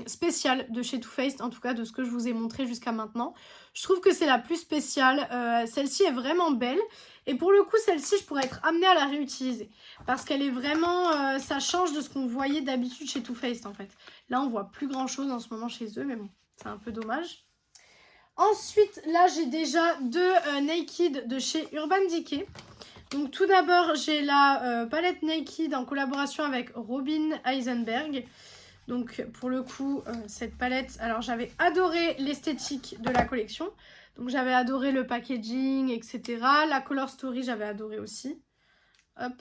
spéciale de chez Too Faced, en tout cas de ce que je vous ai montré jusqu'à maintenant. Je trouve que c'est la plus spéciale. Celle-ci est vraiment belle. Et pour le coup, celle-ci, je pourrais être amenée à la réutiliser. Parce qu'elle est vraiment... ça change de ce qu'on voyait d'habitude chez Too Faced, en fait. Là, on voit plus grand-chose en ce moment chez eux, mais bon, c'est un peu dommage. Ensuite, là, j'ai déjà deux Naked de chez Urban Decay. Donc tout d'abord, j'ai la palette Naked en collaboration avec Robin Eisenberg. Donc pour le coup, cette palette, alors j'avais adoré l'esthétique de la collection. Donc j'avais adoré le packaging, etc. La Color Story, j'avais adoré aussi. Hop,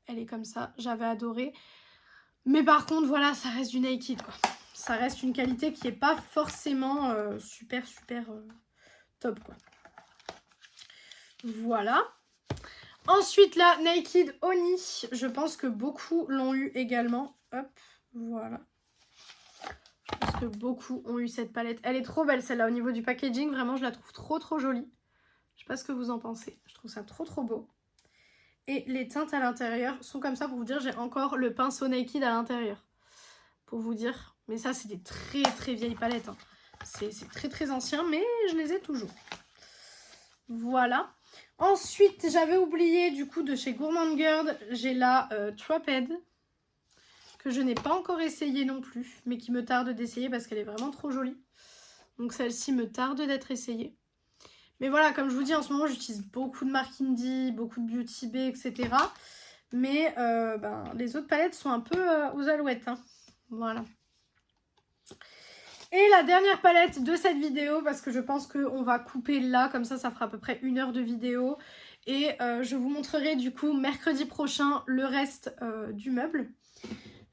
elle est comme ça, j'avais adoré. Mais par contre, voilà, ça reste du Naked, quoi. Ça reste une qualité qui n'est pas forcément super top, quoi. Voilà. Ensuite, la Naked Oni, je pense que beaucoup l'ont eu également. Hop, voilà. Je pense que beaucoup ont eu cette palette. Elle est trop belle celle-là au niveau du packaging. Vraiment, je la trouve trop jolie. Je sais pas ce que vous en pensez. Je trouve ça trop beau. Et les teintes à l'intérieur sont comme ça pour vous dire. J'ai encore le pinceau Naked à l'intérieur. Pour vous dire. Mais ça, c'est des très vieilles palettes. Hein. C'est très ancien, mais je les ai toujours. Voilà. Ensuite, j'avais oublié du coup de chez Gourmand Girl, j'ai la Traped que je n'ai pas encore essayée non plus, mais qui me tarde d'essayer parce qu'elle est vraiment trop jolie. Donc celle-ci me tarde d'être essayée. Mais voilà, comme je vous dis, en ce moment, j'utilise beaucoup de marques indie, beaucoup de Beauty Bay, etc. Mais les autres palettes sont un peu aux alouettes. Hein. Voilà. Et la dernière palette de cette vidéo, parce que je pense qu'on va couper là, comme ça fera à peu près 1 heure de vidéo. Et je vous montrerai du coup mercredi prochain le reste du meuble.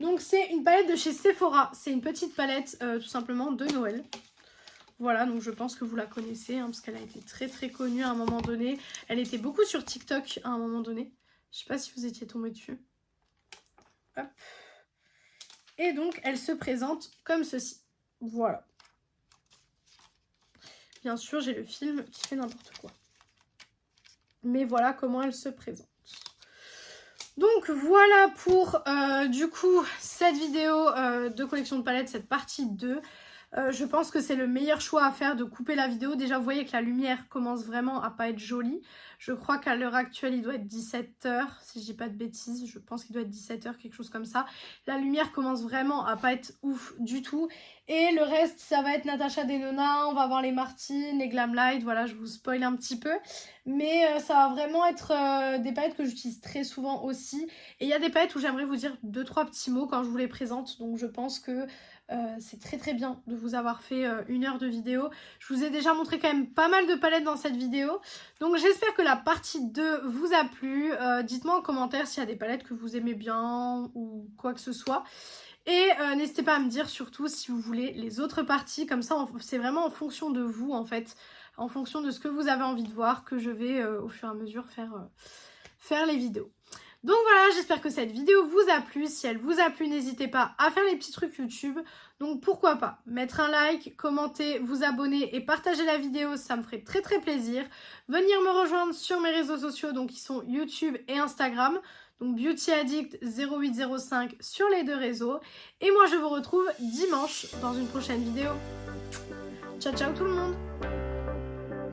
Donc c'est une palette de chez Sephora. C'est une petite palette tout simplement de Noël. Voilà, donc je pense que vous la connaissez, hein, parce qu'elle a été très connue à un moment donné. Elle était beaucoup sur TikTok à un moment donné. Je sais pas si vous étiez tombé dessus. Hop. Et donc elle se présente comme ceci. Voilà. Bien sûr, j'ai le film qui fait n'importe quoi. Mais voilà comment elle se présente. Donc voilà pour du coup cette vidéo de collection de palettes, cette partie 2. Je pense que c'est le meilleur choix à faire de couper la vidéo. Déjà, vous voyez que la lumière commence vraiment à pas être jolie. Je crois qu'à l'heure actuelle, il doit être 17 h, si je dis pas de bêtises. Je pense qu'il doit être 17 h, quelque chose comme ça. La lumière commence vraiment à pas être ouf du tout. Et le reste, ça va être Natasha Denona. On va voir les Martine, les Glamlight. Voilà, je vous spoil un petit peu. Mais ça va vraiment être des palettes que j'utilise très souvent aussi. Et il y a des palettes où j'aimerais vous dire 2-3 petits mots quand je vous les présente. Donc je pense que C'est très très bien de vous avoir fait 1 heure de vidéo. Je vous ai déjà montré quand même pas mal de palettes dans cette vidéo. Donc j'espère que la partie 2 vous a plu. Dites-moi en commentaire s'il y a des palettes que vous aimez bien ou quoi que ce soit. Et n'hésitez pas à me dire surtout si vous voulez les autres parties. Comme ça, c'est vraiment en fonction de vous en fait. En fonction de ce que vous avez envie de voir que je vais au fur et à mesure faire les vidéos. Donc voilà, j'espère que cette vidéo vous a plu. Si elle vous a plu, n'hésitez pas à faire les petits trucs YouTube. Donc pourquoi pas mettre un like, commenter, vous abonner et partager la vidéo, ça me ferait très très plaisir. Venir me rejoindre sur mes réseaux sociaux, donc qui sont YouTube et Instagram. Donc Beauty Addict 0805 sur les 2 réseaux. Et moi je vous retrouve dimanche dans une prochaine vidéo. Ciao ciao tout le monde!